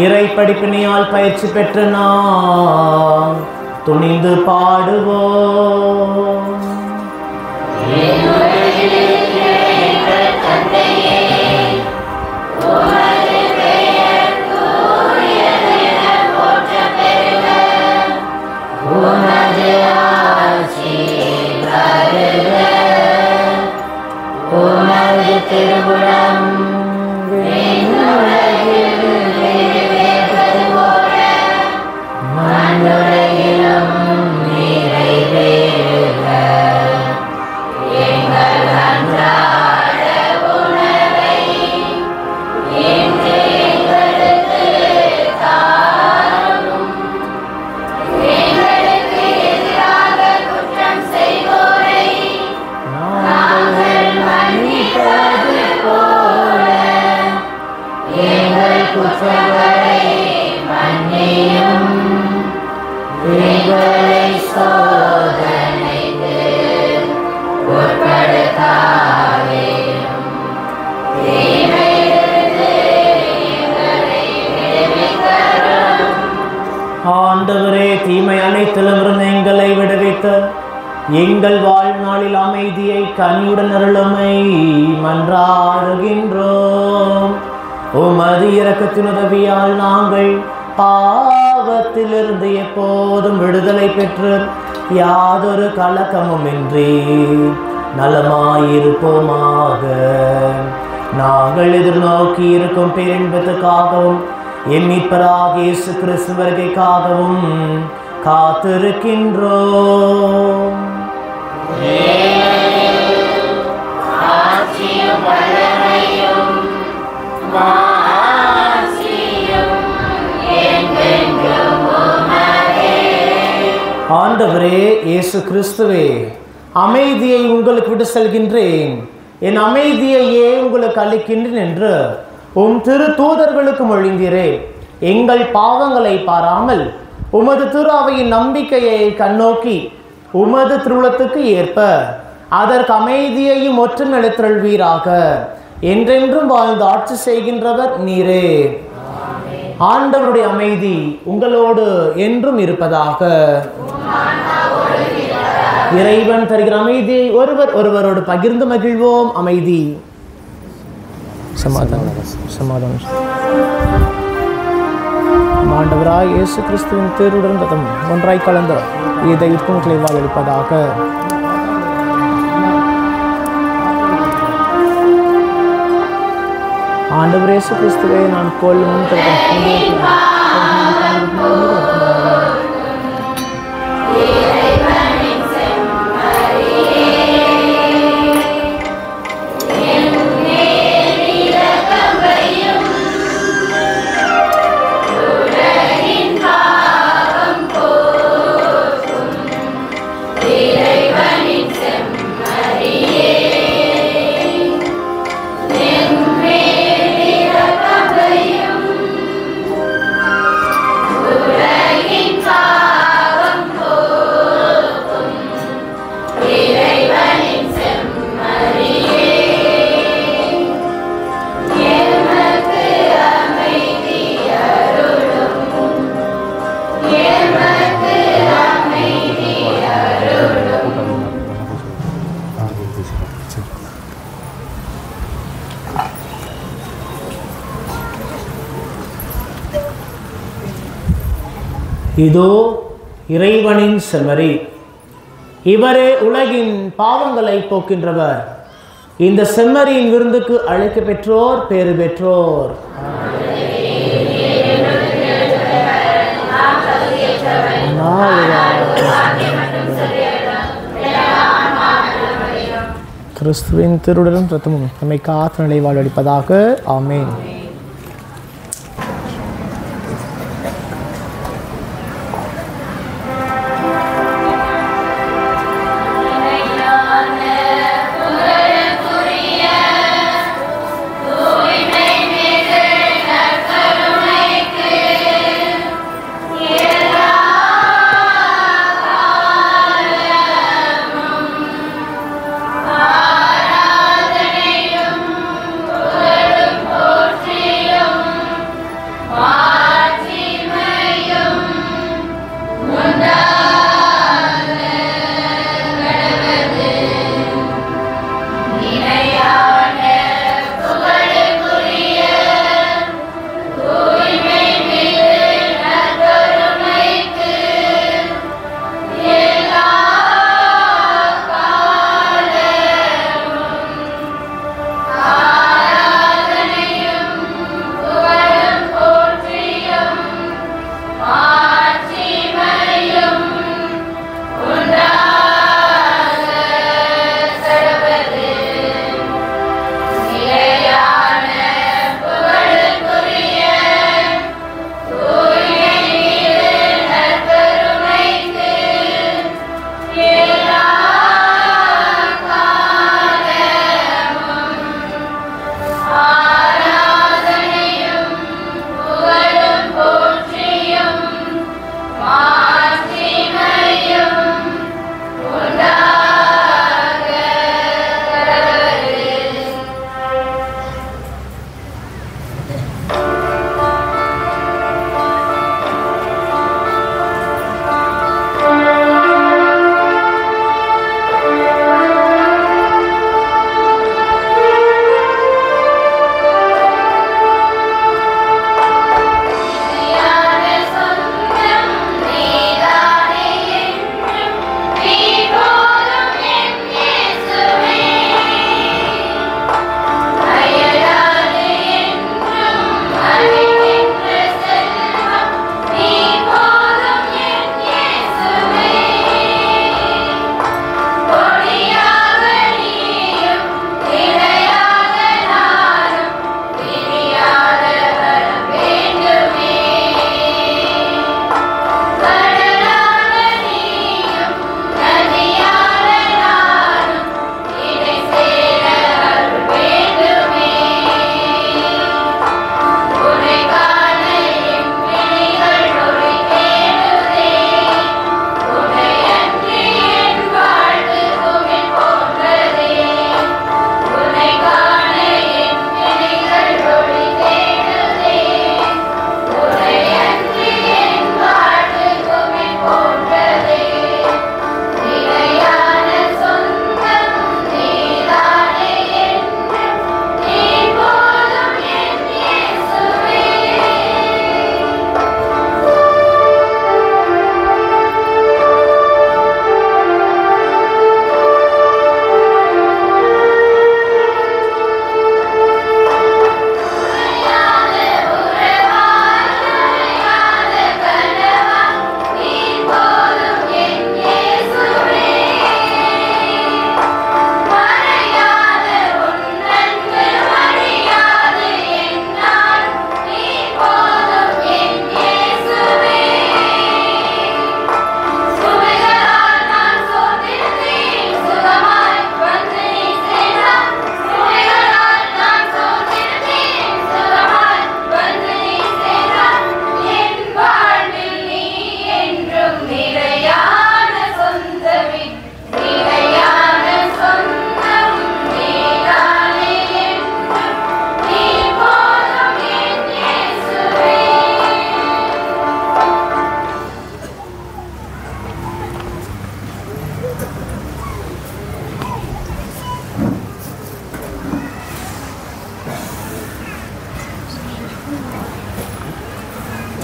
இறை படிப்பினையால் பயிற்சி பெற்ற நாம் துணிந்து பாடுவோம். திருவுளம் மண்ணுலகிலும் நிறைவேறுக. எங்கள் அன்றாட உணவை இன்று எங்களுக்கு தாரும். எங்களுக்கு எதிராக குற்றம் செய்வோரை நாங்கள் மன்னிப்பது போல எங்கள் குற்றங்களை மன்னியும். எங்களை சோதனைக்கு உட்படுத்தாதேயும். தீமையிலிருந்து எங்களை விடுவித்தருளும். ஆண்டவரே, தீமை அனைத்திலுமிருந்து எங்களை விடுவித்து எங்கள் வாழ்நாளில் அமைதியை கனியுடன் அருளுமை மன்றாடுகின்றோம். உமது இரக்கத்தின் உதவியால் நாங்கள் பாவத்திலிருந்து எப்போதும் விடுதலை பெற்று யாதொரு கலக்கமுமின்றி நலமாயிருப்போமாக. நாங்கள் எதிர்நோக்கி இருக்கும் பேரின்பத்துக்காகவும் என் மீட்பராகிய இயேசு கிறிஸ்து வருகைக்காகவும் காத்திருக்கின்றோம். ஆண்டவரே இயேசு கிறிஸ்துவே, அமைதியை உங்களுக்கு விட்டு செல்கின்றேன், என் அமைதியையே உங்களுக்கு அளிக்கின்றேன் என்று உம் திரு தூதர்களுக்கு மொழிந்தீரே. எங்கள் பாவங்களை பாராமல் உமது திரு அவையின் நம்பிக்கையை கண்ணோக்கி உமது திருவுளத்துக்கு ஏற்ப அதற்கு அமைதியையும் ஒற்றும் எடுத்தருள்வீராக. என்றென்றும் வாழ்ந்து ஆட்சி செய்கின்றவர் நீரே. ஆண்டவருடைய அமைதி உங்களோடு என்றும் இருப்பதாக. இறைவன் தருகிற அமைதியை ஒருவர் ஒருவரோடு பகிர்ந்து மகிழ்வோம். அமைதி, சமாதானம், சமாதானம். ஆண்டவராய் இயேசு கிறிஸ்துவின் தேருடன் ரத்தம் ஒன்றாய் கலந்த இதை உட்கொண்களை வாழ்வளிப்பதாக. ஆண்டவர் இயேசு கிறிஸ்துவை நான் கொள்ளும் இதோ இறைவனின் செம்மறி, இவரே உலகின் பாவங்களை போக்கின்றவர். இந்த செம்மறியின் விருந்துக்கு அழைக்க பெற்றோர் பேறு பெற்றோர். கிறிஸ்துவின் திருவுடலும் இரத்தமும் நம்மை காத்து நிலை வாழ்வளிப்பதாக. ஆமென்.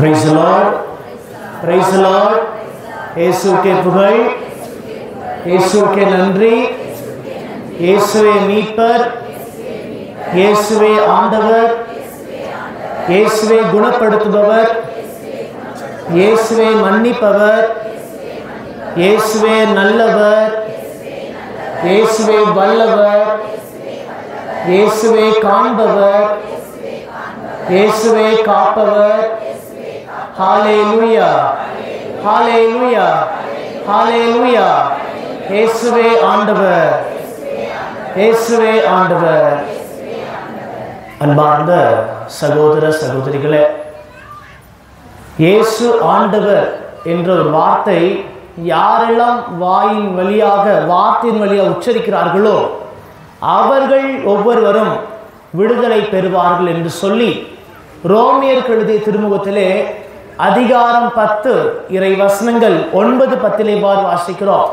Praise the Lord. Praise the Lord. இயேசுவுக்கே புகழ், இயேசுவுக்கே நன்றி, இயேசுவே மீட்பர், இயேசுவே ஆண்டவர், இயேசுவே குணப்படுத்துபவர், இயேசுவே மன்னிப்பவர், இயேசுவே நல்லவர், இயேசுவே வல்லவர், இயேசுவே காண்பவர், இயேசுவே காப்பவர். ஹalleluya, ஹalleluya, ஹalleluya. இயேசுவே ஆண்டவர், இயேசுவே ஆண்டவர். அன்பார்ந்த சகோதர சகோதரிகளே, இயேசு ஆண்டவர் என்ற ஒரு வார்த்தை யாரெல்லாம் வாயின் வழியாக வார்த்தையின் வழியாக உச்சரிக்கிறார்களோ அவர்கள் ஒவ்வொருவரும் விடுதலை பெறுவார்கள் என்று சொல்லி ரோமியருக்கு எழுதிய திருமுகத்திலே அதிகாரம் 10 இறை வசனங்கள் 9-10 இவ்வாறு வாசிக்கிறோம்.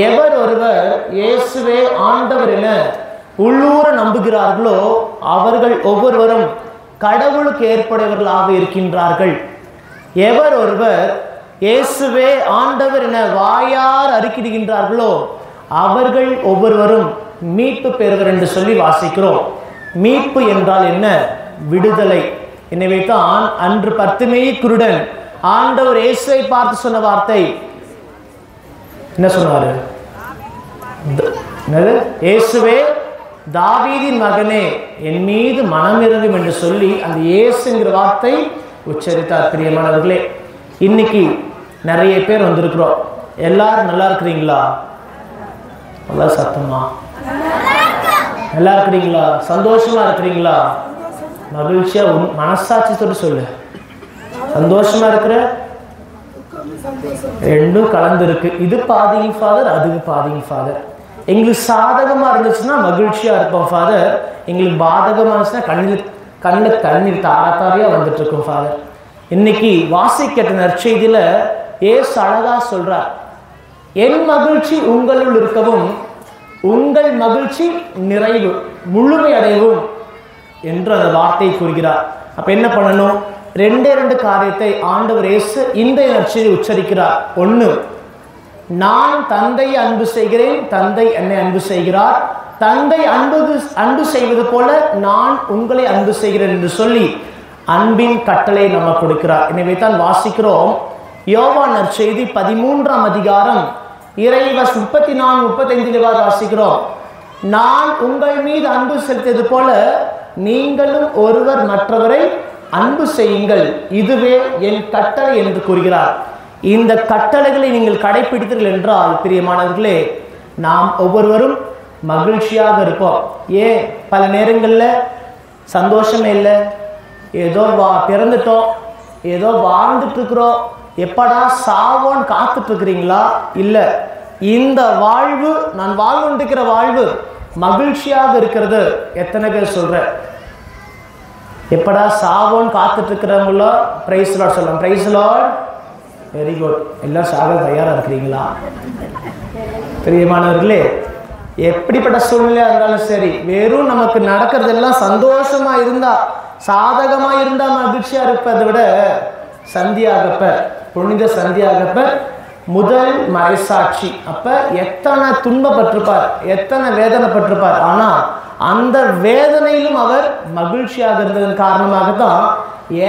எவர் ஒருவர் இயேசுவே ஆண்டவர் என உள்ளூர நம்புகிறார்களோ அவர்கள் ஒவ்வொருவரும் கடவுளுக்கு ஏற்புடையவர்களாக இருக்கின்றார்கள். எவர் ஒருவர் இயேசுவே ஆண்டவர் என வாயார் அறிக்கையிடுகின்றார்களோ அவர்கள் ஒவ்வொருவரும் மீட்பு பெறுவர் என்று சொல்லி வாசிக்கிறோம். மீட்பு என்றால் என்ன? விடுதலை. எனவே தான் அன்று பர்த்திமேயு குருடன் ஆண்டவர் இயேசுவை பார்த்து சொன்ன வார்த்தை என்ன சொன்னாரு? இயேசுவே தாவீதின் மகனே, என் மீது மனம் இறங்கும் என்று சொல்லி அந்த இயேசுங்கிற வார்த்தை உச்சரித்தார். பிரியமானவர்களே, இன்னைக்கு நிறைய பேர் வந்திருக்கிறோம். எல்லாரும் நல்லா இருக்கிறீங்களா? நல்லா சத்தமா நல்லா இருக்கிறீங்களா? சந்தோஷமா இருக்கிறீங்களா? மகிழ்ச்சியா மனசாட்சியோடு சொல்லு. சந்தோஷமா இருக்கிற? ரெண்டும் கலந்து இருக்கு. இது பாதிங்க ஃபாதர், அதுக்கு பாதிங்க ஃபாதர். எங்களுக்கு சாதகமா இருந்துச்சுன்னா மகிழ்ச்சியா இருப்போம் ஃபாதர், எங்களுக்கு பாதகமா இருந்துச்சுன்னா கண்ணில் கண்ணீர் தாராத்தாரியா வந்துட்டு இருக்கும் ஃபாதர். இன்னைக்கு வாசிக்கிற நற்செய்தியில இயேசு அழகா சொல்றார், என் மகிழ்ச்சி உங்களுள் இருக்கவும் உங்கள் மகிழ்ச்சி நிறைவு முழுமை அடையவும் என்று அந்த வார்த்தை கூறுகிறார். அப்ப என்ன பண்ணணும்? ரெண்டு காரியத்தை ஆண்டவர் இயேசு இந்த நற்செய்தி உச்சரிக்கிறார். ஒன்று, நான் தந்தையை அன்பு செய்கிறேன், தந்தை என்னை அன்பு செய்கிறார், தந்தை அன்பு செய்வது போல நான் உங்களை அன்பு செய்கிறேன் என்று சொல்லி அன்பின் கட்டளை நமக்கு கொடுக்கிறார். எனவே தான் வாசிக்கிறோம் யோவான் நற்செய்தி 13ஆம் அதிகாரம் இறைவசனம் 34-35 வாசிக்கிறோம். நான் உங்கள் மீது அன்பு செலுத்தியது போல நீங்களும் ஒருவர் மற்றவரை அன்பு செய்யுங்கள், இதுவே என் கட்டளை என்று கூறுகிறார். இந்த கட்டளைகளை நீங்கள் கடைபிடித்தீர்கள் என்றால் பிரியமானவர்களே, நாம் ஒவ்வொருவரும் மகிழ்ச்சியாக இருப்போம். ஏன் பல நேரங்களில் சந்தோஷமே இல்லை, ஏதோ பிறந்துட்டோம், ஏதோ வாழ்ந்துட்டு இருக்கிறோம், எப்படா சாவோன்னு காத்துட்டு இருக்கிறீங்களா? இல்லை, இந்த வாழ்வு நான் வாழ்ந்துருக்கிற வாழ்வு மகிழ்ச்சியாக இருக்கிறது எத்தனை பேர் சொல்ற? எப்படா சாவோன்னு காத்துட்டு இருக்கிறவங்களோ பிரைஸ் லார்ட் சொல்லலாம். Praise Lord, very good. எல்லாம் சாக தயாராக இருக்கிறீங்களா? பிரியமானவர்களே, எப்படிப்பட்ட சூழ்நிலையாக இருந்தாலும் சரி, வெறும் நமக்கு நடக்கிறதெல்லாம் சந்தோஷமா இருந்தா சாதகமா இருந்தா மகிழ்ச்சியா இருப்பதை விட சந்தியாகப்பர், புனித சந்தியாகப்பர் முதல் மறைசாட்சி. அப்ப எத்தனை துன்பப்பட்டிருப்பார், எத்தனை வேதனைப்பட்டிருப்பார். ஆனா அந்த வேதனையிலும் அவர் மகிழ்ச்சியாக இருந்ததன் காரணமாகத்தான்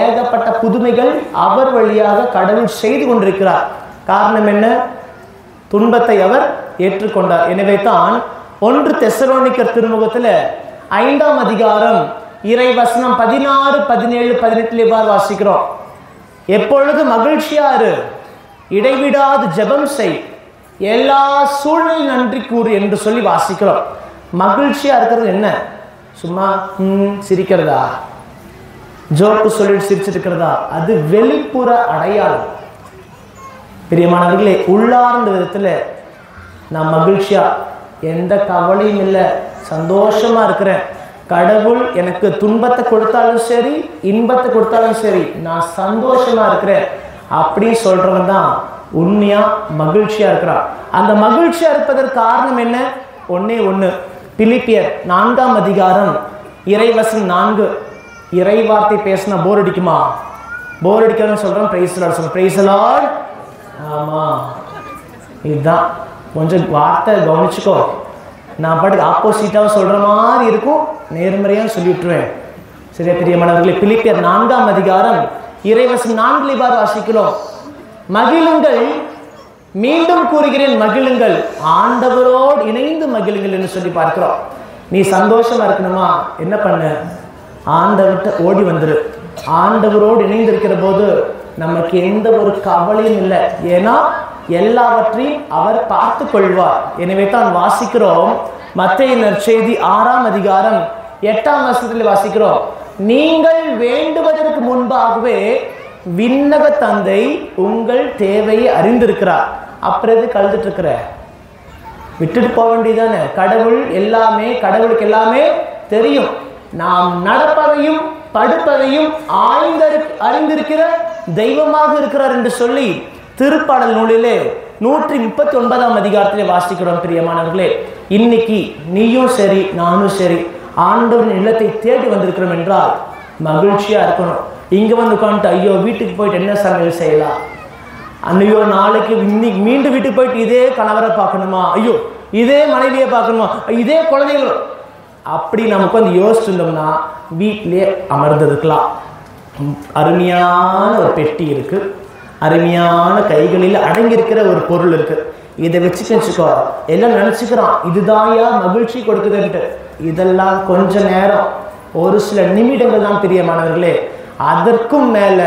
ஏகப்பட்ட புதுமைகள் அவர் வழியாக கடவுள் செய்து கொண்டிருக்கிறார். காரணம் என்ன? துன்பத்தை அவர் ஏற்றுக்கொண்டார். எனவே தான் 1 தெசலோனிக்கர் திருமுகத்தில் 5ஆம் அதிகாரம் இறைவசனம் 16, 17, 18 வாசிக்கிறோம். எப்பொழுது மகிழ்ச்சியாரு, இடைவிடாது ஜெபம் செய், எல்லா சூழ்நிலையும் நன்றி கூறு என்று சொல்லி வாசிக்கிறோம். மகிழ்ச்சியா இருக்கிறது என்ன? சும்மா சிரிக்கிறதா, ஜோக்கு சொல்லிட்டு சிரிச்சிருக்கிறதா? அது வெளிப்புற அடையாளம். பிரியமானவர்களே, உள்ளார்ந்த விதத்துல நான் மகிழ்ச்சியா, எந்த கவலையும் இல்லை, சந்தோஷமா இருக்கிறேன். கடவுள் எனக்கு துன்பத்தை கொடுத்தாலும் சரி, இன்பத்தை கொடுத்தாலும் சரி, நான் சந்தோஷமா இருக்கிறேன் அப்படின்னு சொல்றவன் தான் உண்மையா மகிழ்ச்சியா இருக்கிறான். அந்த மகிழ்ச்சியா இருப்பதற்கு காரணம் என்ன? ஒன்னே ஒன்று. பிலிப்பியர் 4ஆம் அதிகாரம் இறைவசனம் 4. இறை வார்த்தை பேசினா போர் அடிக்குமா? போர் அடிக்கணும்னு சொல்றோம். பிரைஸ் லார்ட் சொல்றோம். Praise Lord. ஆமா, இதுதான். கொஞ்சம் வார்த்தை கவனிச்சுக்கோ. நான் பாட்டுக்கு ஆப்போசிட்டாக சொல்ற மாதிரி இருக்கும், நேர்மறையாக சொல்லிட்டுருவேன். சரியா பிரியமானவர்களே, பிலிப்பியர் 4ஆம் அதிகாரம் இறைவசனம் 4 வாசிக்கிறோம். மகிழுங்கள், மீண்டும் கூறுகிறேன் மகிழுங்கள், ஆண்டவரோடு இணைந்து மகிழுங்கள் என்று சொல்லி பார்க்கிறோம். நீ சந்தோஷமா இருக்கணுமா? என்ன பண்ணு? ஆண்டவர்கிட்ட ஓடி வந்துரு. ஆண்டவரோடு இணைந்திருக்கிற போது நமக்கு எந்த ஒரு கவலையும் இல்லை. ஏன்னா எல்லாவற்றையும் அவர் பார்த்து கொள்வார். எனவே தான் வாசிக்கிறோம், மத்தேயு நற்செய்தி 6ஆம் அதிகாரம் 8ஆம் வசனத்தில் வாசிக்கிறோம், நீங்கள் வேண்டுவதற்கு முன்பாகவே விண்ணக தந்தை உங்கள் தேவையை அறிந்திருக்கிறார். அப்புறம் எது கழுதுட்டு இருக்கிற? விட்டுட்டு போக வேண்டியதானே? கடவுள் எல்லாமே, கடவுளுக்கு எல்லாமே தெரியும். நாம் நடப்பதையும் படுப்பதையும் அறிந்திருக்கிற தெய்வமாக இருக்கிறார் என்று சொல்லி திருப்பாடல் நூலிலே 139ஆம் அதிகாரத்திலே வாசிக்கிறோம். பிரியமானவர்களே, இன்னைக்கு நீயும் சரி நானும் சரி ஆண்டவரின் இல்லத்தை தேடி வந்திருக்கிறோம் என்றால் மகிழ்ச்சியா இருக்கணும். இங்க வந்து உட்காந்துட்டு ஐயோ வீட்டுக்கு போயிட்டு என்ன சமையல் செய்யலாம், ஐயோ நாளைக்கு இன்னைக்கு மீண்டும் வீட்டுக்கு போயிட்டு இதே கணவரை பார்க்கணுமா, ஐயோ இதே மனைவியை பார்க்கணுமா, இதே குழந்தைகள், அப்படி நமக்கு வந்து யோசிச்சிருந்தோம்னா வீட்டிலே அமர்ந்திருக்கலாம். அருமையான ஒரு பெட்டி இருக்கு, அருமையான கைகளில் அடங்கியிருக்கிற ஒரு பொருள் இருக்கு. இதை வச்சுக்கோ, எல்லாம் நினைச்சுக்கிறான் இதுதான்யா மகிழ்ச்சி கொடுக்குதுன்ட்டு. இதெல்லாம் கொஞ்ச நேரம், ஒரு சில நிமிடங்கள் தான் பிரியமானவர்களே. அதற்கும் மேல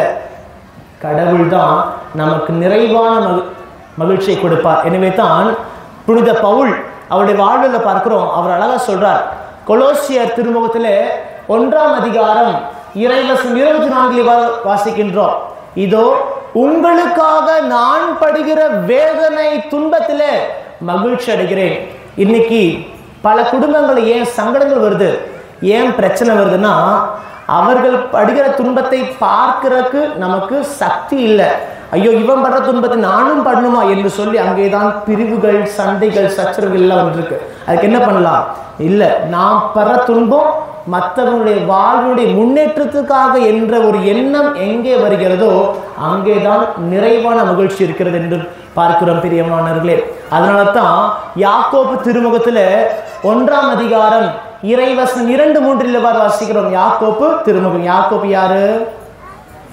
கடவுள் தான் நமக்கு நிறைவான மகிழ்ச்சியை கொடுப்பார். எனவே தான் புனித பவுல் அவருடைய வாழ்வில் பார்க்கிறோம், அவர் அழகா சொல்றார். கொலோசியர் திருமுகத்திலே 1ஆம் அதிகாரம் 24 வாசிக்கின்றோம். இதோ உங்களுக்காக நான் படுகிற வேதனை துன்பத்திலே மகிழ்ச்சி அடைகிறேன். இன்னைக்கு பல குடும்பங்கள் ஏன் சங்கடங்கள் வருது, ஏன் பிரச்சனை வருதுன்னா அவர்கள் படுகிற துன்பத்தை பார்க்கிறதுக்கு நமக்கு சக்தி இல்லை. ஐயோ இவன் படுற துன்பத்தை நானும் படணுமா என்று சொல்லி அங்கேதான் பிரிவுகள், சண்டைகள், சச்சரவுகள் எல்லாம் வந்துருக்கு. அதுக்கு என்ன பண்ணலாம்? இல்லை, நாம் படுற துன்பம் மற்றவங்களுடைய வாழ்வுடைய முன்னேற்றத்துக்காக என்ற ஒரு எண்ணம் எங்கே வருகிறதோ அங்கேதான் நிறைவான மகிழ்ச்சி இருக்கிறது என்று பார்க்கிறோம் பிரியமானவர்களே. அதனால தான் யாக்கோபு திருமுகத்துல 1ஆம் அதிகாரம் 2-3 வாசிக்கிறோம். யாக்கோபு திருமுகம். யாக்கோபு யாரு?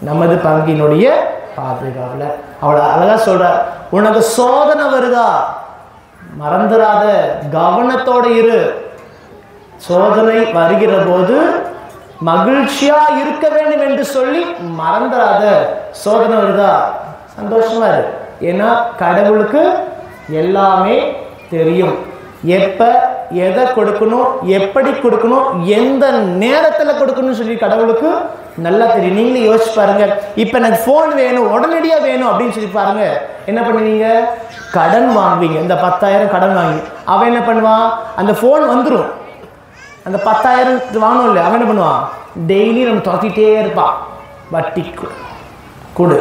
நமது பங்கினுடைய பாதுகாவல. அவளை அழகா சொல்ற, உனக்கு சோதனை வருதா மறந்துடாத, கவனத்தோட இரு. சோதனை வருகிற போது மகிழ்ச்சியா இருக்க வேண்டும் என்று சொல்லி மறந்துடாத. சோதனை வருதா சந்தோஷமா இரு. ஏன்னா கடவுளுக்கு எல்லாமே தெரியும். எப்ப எதை கொடுக்கணும், எப்படி கொடுக்கணும், எந்த நேரத்தில் கொடுக்கணும்னு சொல்லி கடவுளுக்கு நல்லா தெரியும். நீங்களே யோசிச்சு பாருங்க. இப்ப எனக்கு போன் வேணும், உடனடியா வேணும் அப்படின்னு சொல்லி பாருங்க, என்ன பண்ணுவீங்க? கடன் வாங்குவீங்க. இந்த 10,000 கடன் வாங்கி அவன் என்ன பண்ணுவான்? அந்த போன் வந்துடும். அந்த 10,000 வாங்கணும் இல்லை, அவன் என்ன பண்ணுவான்? டெய்லி நம்ம துரத்திட்டே இருப்பான், வட்டி கொடு.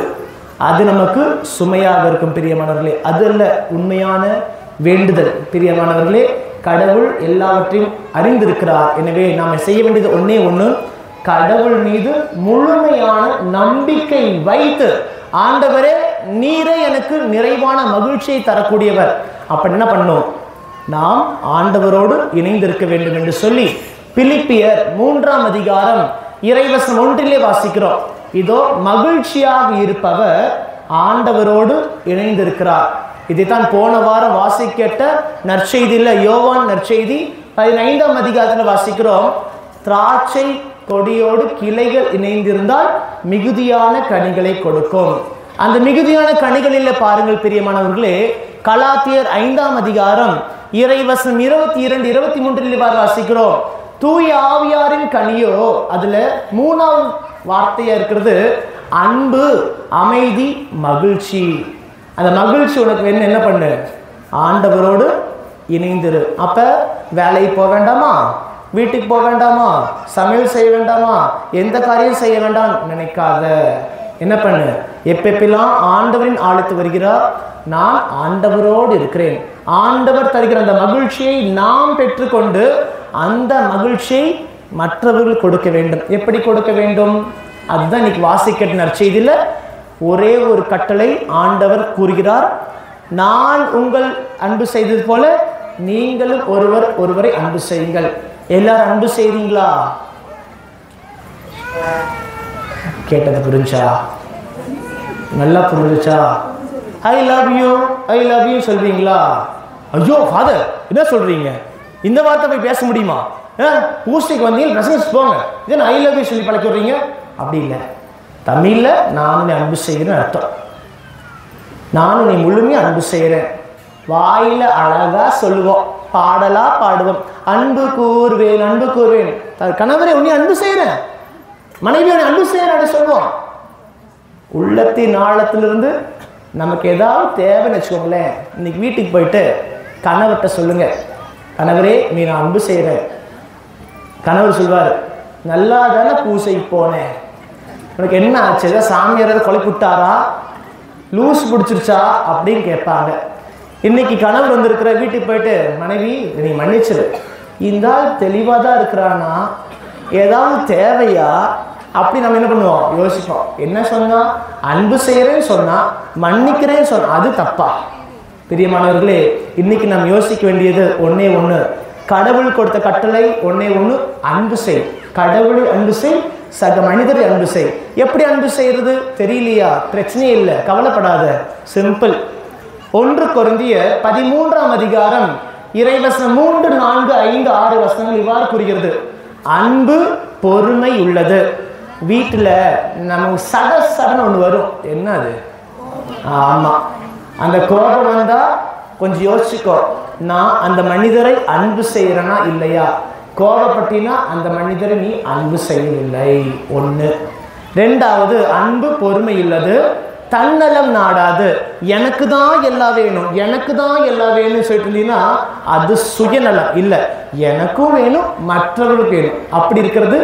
அது நமக்கு சுமையாக இருக்கும் பிரியமானவர்களே. அது அல்ல உண்மையான வேண்டுதல் பிரியமானவர்களே. கடவுள் எல்லாவற்றையும் அறிந்திருக்கிறார். எனவே நாம் செய்ய வேண்டியது ஒன்னே ஒன்று, கடவுள் மீது முழுமையான நம்பிக்கை வைத்து, ஆண்டவரே நீரே எனக்கு நிறைவான மகிழ்ச்சியை தரக்கூடியவர். அப்ப என்ன பண்ணும்? நாம் ஆண்டவரோடு இணைந்திருக்க வேண்டும் என்று சொல்லி பிலிப்பியர் 3ஆம் அதிகாரம் 1 வாசிக்கிறோம். இதோ மகிழ்ச்சியாக இருப்பவர் ஆண்டவரோடு இணைந்திருக்கிறார். இதைத்தான் போன வாரம் வாசிக்கட்ட நற்செய்தியில், யோவான் நற்செய்தி 15ஆம் அதிகாரத்தில் வாசிக்கிறோம். திராட்சை கொடியோடு கிளைகள் இணைந்திருந்தால் மிகுதியான கனிகளை கொடுக்கும். அந்த மிகுதியான கனிகளில் பாருங்கள் பிரியமானவர்களே, கலாத்தியர் 5ஆம் அதிகாரம் 22-23 வாசிக்கிறோம். தூய ஆவியாரின் கனியோ, அதுல 3ஆவது வார்த்தையா இருக்கிறது அன்பு, அமைதி, மகிழ்ச்சி. அந்த மகிழ்ச்சி உனக்கு வேணும், என்ன பண்ணு? ஆண்டவரோடு இணைந்திரு. அப்ப வேலைக்கு போக வேண்டாமா, வீட்டுக்கு போக வேண்டாமா, சமையல் செய்ய வேண்டாமா, எந்த காரியம் செய்ய வேண்டாம் நினைக்காத. என்ன பண்ணு? எப்பெல்லாம் ஆண்டவரின் ஆழத்து வருகிறார், நான் ஆண்டவரோடு இருக்கிறேன், ஆண்டவர் தருகிற அந்த மகிழ்ச்சியை நாம் பெற்றுக்கொண்டு அந்த மகிழ்ச்சியை மற்றவர்கள் கொடுக்க வேண்டும். எப்படி கொடுக்க வேண்டும்? அதுதான் இன்னைக்கு வாசிக்கட்ட நற்செய்தியில் ஒரே ஒரு கட்டளை ஆண்டவர் கூறுகிறார். நான் உங்கள் அன்பு செய்தது போல நீங்களும் ஒருவரை அன்பு செய்யுங்கள். எல்லாரும் அன்பு செய்றீங்களா? கேட்டது புரிஞ்சா? நல்லா புரிஞ்சுச்சா? ஐ லவ் யூ சொல்வீங்களா? ஐயோ ஃபாதர் என்ன சொல்றீங்க, இந்த வார்த்தை போய் பேச முடியுமா? பூஸ்டிக்கு வந்தீங்க பிரசன்ஸ் போங்க, இதே ஐ லவ் யூ சொல்லி பழக்கி விடுறீங்க. அப்படி இல்லை, தமிழ்ல நான் அன்பு செய்கிறேன் அர்த்தம். நானும் நீ முழுமையா அன்பு செய்கிறேன். வாயில அழகா சொல்லுவோம், பாடலா பாடுவோம், அன்பு கூறுவேன் அன்பு கூறுவேன். கணவரை உன்னை அன்பு செய்கிறேன், மனைவியோட அன்பு செய்கிறேன் அப்படி சொல்லுவோம். உள்ளத்தின் ஆழத்திலிருந்து நமக்கு ஏதாவது தேவைன்னு வச்சுக்கோங்களேன். இன்னைக்கு வீட்டுக்கு போயிட்டு கணவர்கிட்ட சொல்லுங்க, கணவரே நீ நான் அன்பு செய்கிறேன். கணவர் சொல்வார், நல்லா தானே பூசைக்கு போனேன், உனக்கு என்ன ஆச்சு, ஏதாவது சாமியார் கொலை விட்டாரா, லூஸ் பிடிச்சிருச்சா அப்படின்னு கேட்பாங்க. இன்னைக்கு கணவர் வந்திருக்கிற வீட்டுக்கு போயிட்டு மனைவி நீ மன்னிச்சிரு, இந்த ஆள் தெளிவாக தான் இருக்கிறானா, ஏதாவது தேவையா அப்படி நம்ம என்ன பண்ணுவோம், யோசிப்போம். என்ன சொன்னா, அன்பு செய்கிறேன்னு சொன்னா மன்னிக்கிறேன்னு சொன்னா அது தப்பா? பிரியமானவர்களே, இன்னைக்கு நாம் யோசிக்க வேண்டியது ஒன்னே ஒன்று, கடவுள் கொடுத்த கட்டளை ஒன்னே ஒன்று, அன்பு செய். கடவுளை அன்பு செய், சக மனிதரை அன்பு செய். எப்படி அன்பு செய்யறது தெரியலையா? பிரச்சனையே இல்லை, கவலைப்படாத, சிம்பிள். 1 கொரிந்தியர் 13ஆம் அதிகாரம் இறைவசனம் 3, 4, 5, 6 வசனங்கள் இவ்வாறு கூறுகிறது. அன்பு பொறுமை உள்ளது. வீட்டில் நமக்கு சடன்னு ஒன்று வரும், என்ன அது? ஆமா, அந்த கோபம் வந்தா கொஞ்சம் யோசிச்சுக்கோ, நான் அந்த மனிதரை அன்பு செய்யறேனா இல்லையா? கோபப்பட்டினா அந்த மனிதரை நீ அன்பு செய்யவில்லை. 1. 2வது, அன்பு பொறுமை உள்ளது, தன்னலம் நாடாது. எனக்கு தான் எல்லாம் வேணும், எனக்கு தான் எல்லாம் வேணும்னு சொல்லிட்டு இருந்தீங்கன்னா அது சுயநலம் இல்லை, எனக்கும் வேணும் மற்றவர்களுக்கு வேணும். அப்படி இருக்கிறது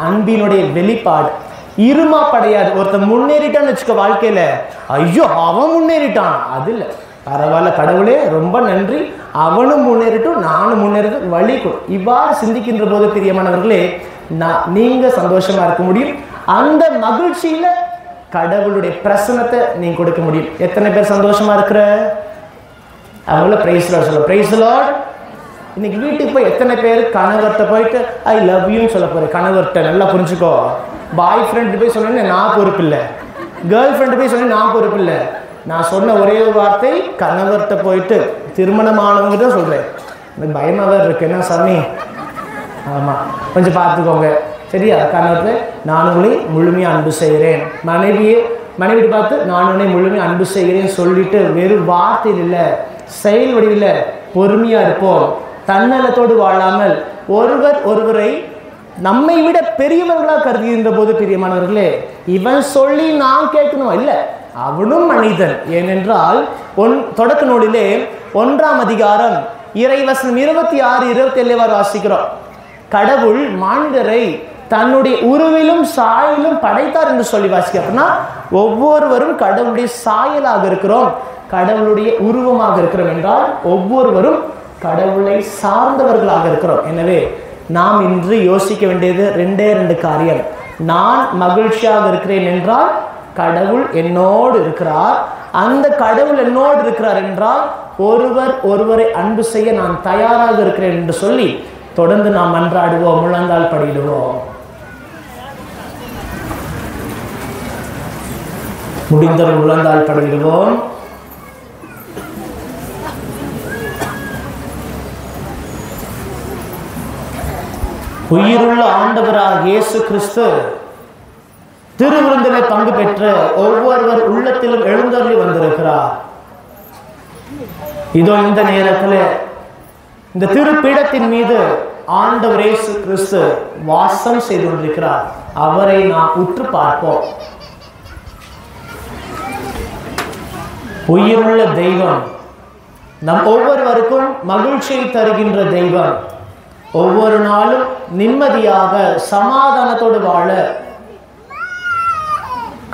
அன்பினுடைய வெளிப்பாடு. இருமா படையாது. ஒருத்தர் முன்னேறிட்டான்னு வச்சுக்க வாழ்க்கையில, ஐயோ அவன் முன்னேறிட்டான், அது இல்லை, பரவாயில்ல கடவுளே ரொம்ப நன்றி, அவனும் முன்னேறிட்டும் நானும் முன்னேறிட்டு வழி கொடு. இவ்வாறு சிந்திக்கின்ற போது பிரியமானவர்களே, நீங்க சந்தோஷமா இருக்க முடியும். அந்த மகிழ்ச்சியில கடவுளுடைய பிரசன்னத்தை நீங்க கொடுக்க முடியும். எத்தனை பேர் சந்தோஷமா இருக்கிற? அவங்கள பிரைஸ் லார்ட் சொல்ல, பிரைஸ் லார்ட். இன்னைக்கு வீட்டுக்கு போய் எத்தனை பேர் கணவர்கிட்ட போயிட்டு ஐ லவ் யூன்னு சொல்ல போற? கணவர்கிட்ட நல்லா புரிஞ்சுக்கோ, பாய் ஃப்ரெண்ட் போய் சொன்னேன்னு நான் பொறுப்பு இல்லை, கேர்ள் ஃப்ரெண்டு போய் சொன்னேன் நான் பொறுப்பு இல்லை. நான் சொன்ன ஒரே ஒரு வார்த்தை, கணவர்கிட்ட போயிட்டு திருமணமானவங்க தான் சொல்றேன். எனக்கு பயமாக இருக்கு, என்ன சாமி? ஆமா, கொஞ்சம் பார்த்துக்கோங்க சரியா? கணவர்கிட்ட நான் உங்களை முழுமையாக அன்பு செய்கிறேன், மனைவியை பார்த்து நான் உன்னை முழுமையாக அன்பு செய்கிறேன் சொல்லிட்டு வெறும் வார்த்தையில் இல்லை, செயல் வடிவில் பொறுமையாக இருப்போம். தன்னலத்தோடு வாழாமல் ஒருவரை நம்மை விட பெரியவர்களாக கருதுகின்ற போது பிரியமானவர்களே, இவன் சொல்லி நான் கேட்கணும் இல்லை, அவனும் மனிதன். ஏனென்றால் தொடக்க நூலிலே 1ஆம் அதிகாரம் இறைவசனம் 26, 27 வாசிக்கிறோம். கடவுள் மானிடரை தன்னுடைய உருவிலும் சாயலும் படைத்தார் என்று சொல்லி வாசிக்க. அப்படின்னா ஒவ்வொருவரும் கடவுளுடைய சாயலாக இருக்கிறோம், கடவுளுடைய உருவமாக இருக்கிறோம் என்றால் ஒவ்வொருவரும் கடவுளை சார்ந்தவர்களாக இருக்கிறோம். எனவே நாம் இன்று யோசிக்க வேண்டியது 2 காரியம். நான் மகிழ்ச்சியாக இருக்கிறேன் என்றால் கடவுள் என்னோடு இருக்கிறார், அந்த கடவுள் என்னோடு இருக்கிறார் என்றால் ஒருவரை அன்பு செய்ய நான் தயாராக இருக்கிறேன் என்று சொல்லி தொடர்ந்து நாம் மன்றாடுவோம், முழங்கால் படியிடுவோம். முடிந்தவரை முழங்கால் படியிடுவோம். உயிருள்ள ஆண்டவராக இயேசு கிறிஸ்து திருவிருந்திலே பங்கு பெற்று ஒவ்வொருவர் உள்ளத்திலும் எழுந்தருளி வந்திருக்கிறார். இதோ இந்த நேரத்தில் இந்த திருப்பீடத்தின் மீது ஆண்டவர் இயேசு கிறிஸ்து வாசம் செய்து கொண்டிருக்கிறார். அவரை நாம் உற்று பார்ப்போம். உயிருள்ள தெய்வம், நம் ஒவ்வொருவருக்கும் மகிழ்ச்சியை தருகின்ற தெய்வம், ஒவ்வொரு நாளும் நிம்மதியாக சமாதானத்தோடு வாழ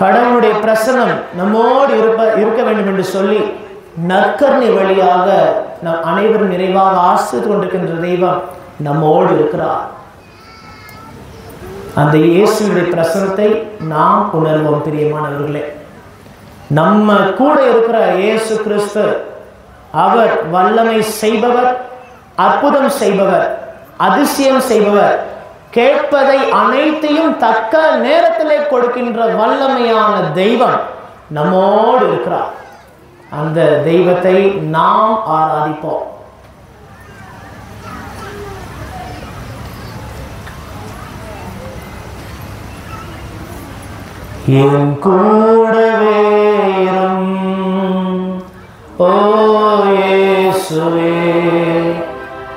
கடவுளுடைய பிரசன்னம் நம்மோடு இருக்க வேண்டும் என்று சொல்லி நற்கருணை வழியாக நம் அனைவரும் நிறைவாக ஆசிரித்துக் கொண்டிருக்கின்ற தெய்வம் நம்மோடு இருக்கிறார். அந்த இயேசுடைய பிரசன்னத்தை நாம் உணர்வோம். பிரியமானவர்களே, நம்ம கூட இருக்கிற இயேசு கிறிஸ்து அவர் வல்லமை செய்பவர், அற்புதம் செய்பவர், அதிசயம் செய்பவர், கேட்பதை அனைத்தையும் தக்க நேரத்திலே கொடுக்கின்ற வல்லமையான தெய்வம் நம்மோடு இருக்கிறார். அந்த தெய்வத்தை நாம் ஆராதிப்போம். என் கூடவே இரும் ஓ இயேசுவே,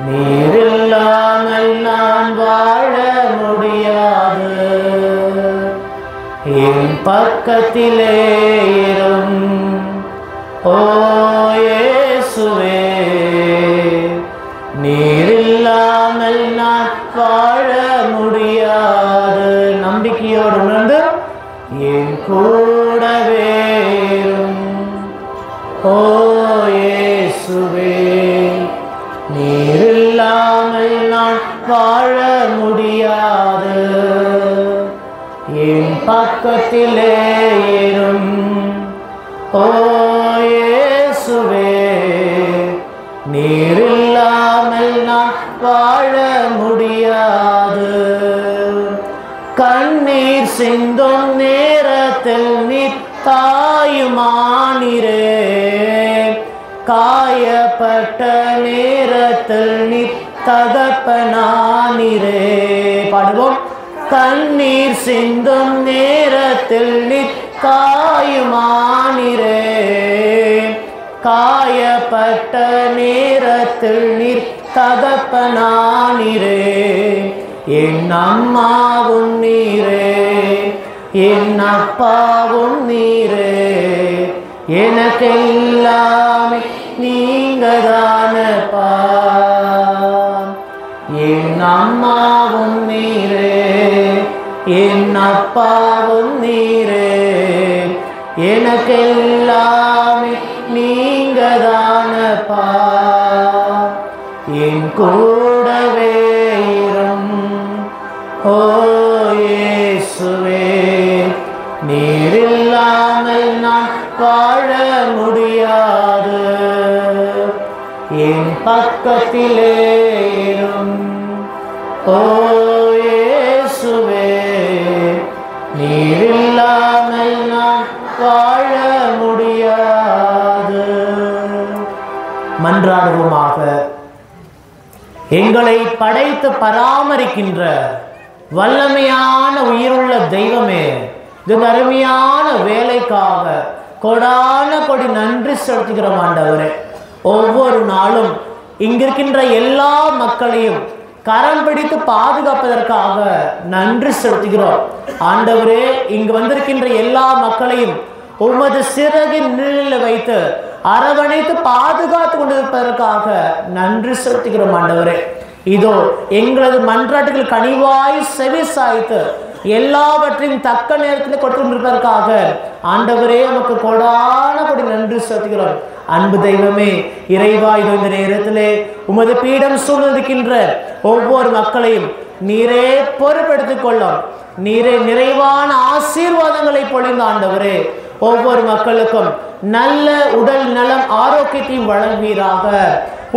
நீரில்லாமல் நான் வாழ முடியாது. என் பக்கத்திலே இரும் ஓ இயேசுவே, நீரில்லாமல் நான் வாழ முடியாது. நம்பிக்கையோடு உணர்ந்து என் கூடவே இரும் ஓ இயேசுவே, நீரில்லாமல் நான் வாழ முடியாது. என் பக்கத்திலே இரும் ஓ இயேசுவே, நீரில்லாமல் நான் வாழ முடியாது. கண்ணீர் சிந்தும் நேரத்தில் நீர் தாயுமானீரே, காயப்பட்ட நேரத்தில் நீர் தகப்பனானீரே. பாடுவோம். கண்ணீர் சிந்தும் நேரத்தில் நீர் தாயுமானீரே, காயப்பட்ட நேரத்தில் நீர் தகப்பனானீரே. என் அம்மாவும் நீரே, என் அப்பாவும் நீரே, எனக்கெல்லாமே நீங்கதானப்பா. என் அம்மாவும் நீரே, என் அப்பாவும் நீரே, எனக்கெல்லாமே நீங்கதானப்பா. என் கூடவே இரும் ஓ இயேசுவே, நீரில்லாமல் நான் வாழ முடியாது. என் பக்கத்திலே இரும் ஓ இயேசுவே, நீரில்லாமல் நான் வாழ முடியாது. மன்றாடுவோமாக. எங்களை படைத்து பராமரிக்கின்ற வல்லமையான உயிருள்ள தெய்வமே, இது அருமையான வேலைக்காக கொடான கொடி நன்றி செலுத்துகிறோம் ஆண்டவரே. ஒவ்வொரு நாளும் இங்கிருக்கின்ற எல்லா மக்களையும் கரம் பிடித்து பாதுகாப்பதற்காக நன்றி செலுத்துகிறோம் ஆண்டவரே. இங்கு வந்திருக்கின்ற எல்லா மக்களையும் உமது சிறகின் நிழலில் வைத்து அரவணைத்து பாதுகாத்து கொண்டிருப்பதற்காக நன்றி செலுத்துகிறோம் ஆண்டவரே. இதோ எங்களது மன்றாட்டுகள் கனிவாய் செவி சாய்த்து எல்லாவற்றையும் தக்க நேரத்தில் கொடுத்து கொண்டிருப்பதற்காக ஆண்டவரே நமக்கு கொடான கொடி நன்றி செலுத்துகிறோம். அன்பு தெய்வமே, இறைவா, இதோ இந்த நேரத்திலே உமது பீடம் சூழ்ந்திருக்கின்ற ஒவ்வொரு மக்களையும் நீரே பொறுப்பெடுத்துக் கொள்ளும். நீரே நிறைவான ஆசீர்வாதங்களை பொழிந்த ஆண்டவரே. ஒவ்வொரு மக்களுக்கும் நல்ல உடல் நலம் ஆரோக்கியத்தையும் வழங்குவீராக.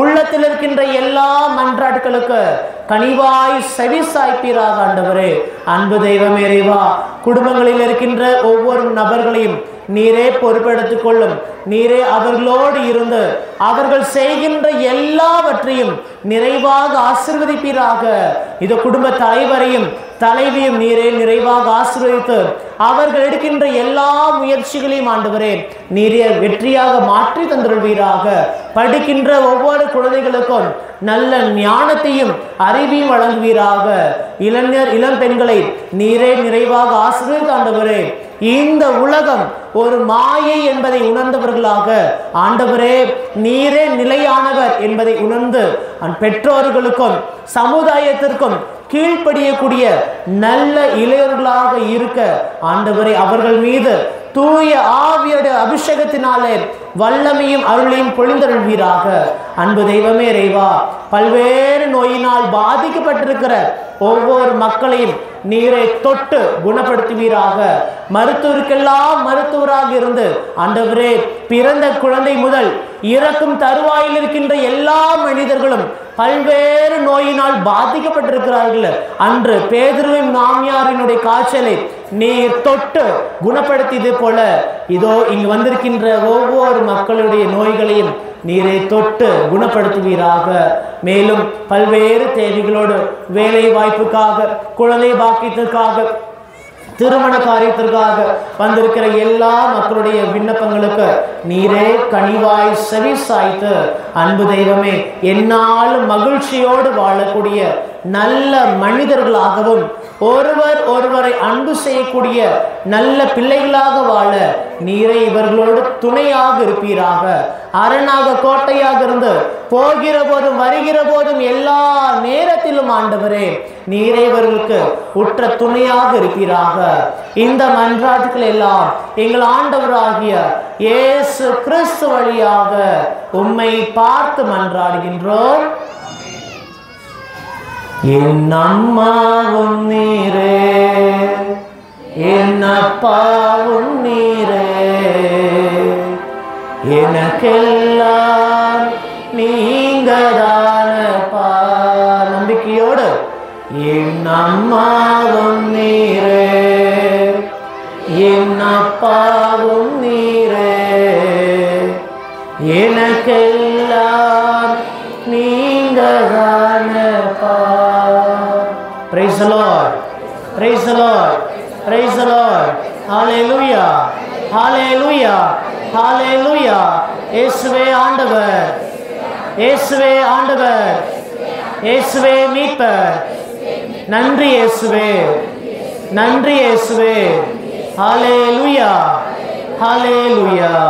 உள்ளத்தில் இருக்கின்ற எல்லா மன்றாட்டுகளுக்கு கனிவாய் செவி சாய்ப்பீராக ஆண்டவரே. அன்பு தெய்வமே இறைவா, குடும்பங்களில் இருக்கின்ற ஒவ்வொரு நபர்களையும் நீரே பொறுப்பெடுத்துக் கொள்ளும். நீரே அவர்களோடு இருந்து அவர்கள் செய்கின்ற எல்லாவற்றையும் நிறைவாக ஆசீர்வதிப்பீராக. இது குடும்ப தலைவரையும் தலைவியும் நீரே நிறைவாக ஆசீர்வதித்து அவர்கள் எடுக்கின்ற எல்லா முயற்சிகளையும் ஆண்டவரே நீரே வெற்றியாக மாற்றி தந்துள்வீராக. படிக்கின்ற ஒவ்வொரு குழந்தைகளுக்கும் நல்ல ஞானத்தையும் அறிவையும் வழங்குவீராக. இளைஞர் இளம் பெண்களை நீரே நிறைவாக ஆசீர்வதித்து ஆண்டவரே, இந்த உலகம் ஒரு மாயை என்பதை உணர்ந்தவர்களாக ஆண்டவரே நீரே நிலையானவர் என்பதை உணர்ந்து பெற்றோர்களுக்கும் சமுதாயத்திற்கும் கீழ்ப்படியக்கூடிய நல்ல இளைஞர்களாக இருக்க ஆண்டவரே அவர்கள் மீது தூய ஆவியோட அபிஷேகத்தினாலே வல்லமையும் அருளையும் பொழிந்தருள்வீராக. அன்பு தெய்வமே இறைவா, பல்வேறு நோயினால் பாதிக்கப்பட்டிருக்கிற ஒவ்வொரு மக்களையும் நீரை தொட்டு குணப்படுத்துவீராக. மருத்துவருக்கெல்லாம் மருத்துவராக இருந்து ஆண்டவரே பிறந்த குழந்தை முதல் இறக்கும் தருவாயில் இருக்கின்ற எல்லா மனிதர்களும் பல்வேறு நோயினால் பாதிக்கப்பட்டிருக்கிறார்கள். அன்று பேதுருவின் மாமியாரினுடைய காய்ச்சலை நீர் தொட்டு குணப்படுத்தியது போல இதோ இங்கு வந்திருக்கின்ற ஒவ்வொரு மக்களுடைய நோய்களையும் நீரை தொட்டு குணப்படுத்துவீராக. மேலும் பல்வேறு தேவைகளோடு வேலை வாய்ப்புக்காக, குழந்தை பாக்கியத்திற்காக, திருமண காரியத்திற்காக வந்திருக்கிற எல்லா மக்களுடைய விண்ணப்பங்களுக்கு நீரே கனிவாய் செவி சாய்த்து அன்பு தெய்வமே என்னாலும் மகிழ்ச்சியோடு வாழக்கூடிய நல்ல மனிதர்களாகவும் ஒருவர் ஒருவரை அன்பு செய்யக்கூடிய நல்ல பிள்ளைகளாக வாழ நீரே இவர்களோடு துணையாக இருப்பீராக. அரணாக கோட்டையாக இருந்து போகிற போதும் வருகிற போதும் எல்லா நேரத்திலும் ஆண்டவரே நீரே இவர்களுக்கு உற்ற துணையாக இருப்பீராக. இந்த மன்றாட்டுகள் எல்லாம் எங்கள் ஆண்டவராகிய இயேசு கிறிஸ்து வழியாக உம்மை பார்த்து மன்றாடுகின்றோம். என் அம்மாவும் நீரே, என் அப்பாவும் நீரே, எனக்கெல்லாம் நீங்கதானப்பா. நம்பிக்கையோடு என் அம்மாவும் நீரே, என் அப்பாவும் நீரே, எனக்கெல்லாம் நீங்கதானப்பா. Praise the Lord, praise the Lord, praise the Lord. Hallelujah, hallelujah, hallelujah. இயேசுவே ஆண்டவர், இயேசுவே ஆண்டவர், இயேசுவே மீட்பர். நன்றி இயேசுவே, நன்றி இயேசுவே. Hallelujah, hallelujah.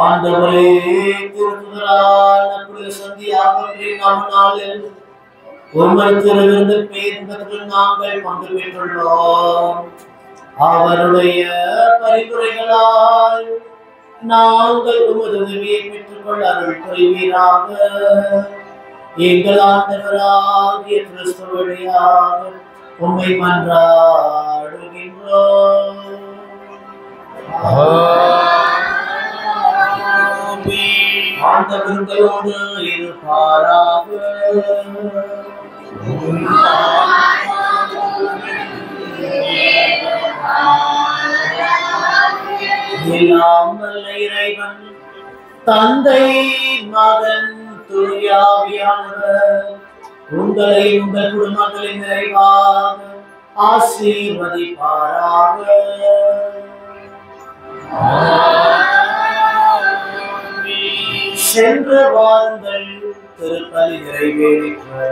ஆண்டவரே திருக்குறான் நாளில் உம்மை திருவிருந்து பேருந்தத்தில் நாங்கள் பங்கு பெற்றுள்ளோம். அவருடைய பரிந்துரைகளால் நாங்கள் உமது உதவியை பெற்றுக்கொள்ள அருள் புரிவீராக. எங்கள் ஆண்டவராகிய கிறிஸ்து வழியாக உம்மை மன்றாடுகின்றோம். ஆண்டவர்களோடு இருப்பாராக. எல்லாம் வல்ல இறைவன் தந்தை, மகன், தூய ஆவியானவர் உங்களை உங்கள் குடும்பங்களின் நிறைவாக ஆசீர்வதிப்பாராக. சென்று வாருங்கள், திருப்பலி நிறைவேறிற்று.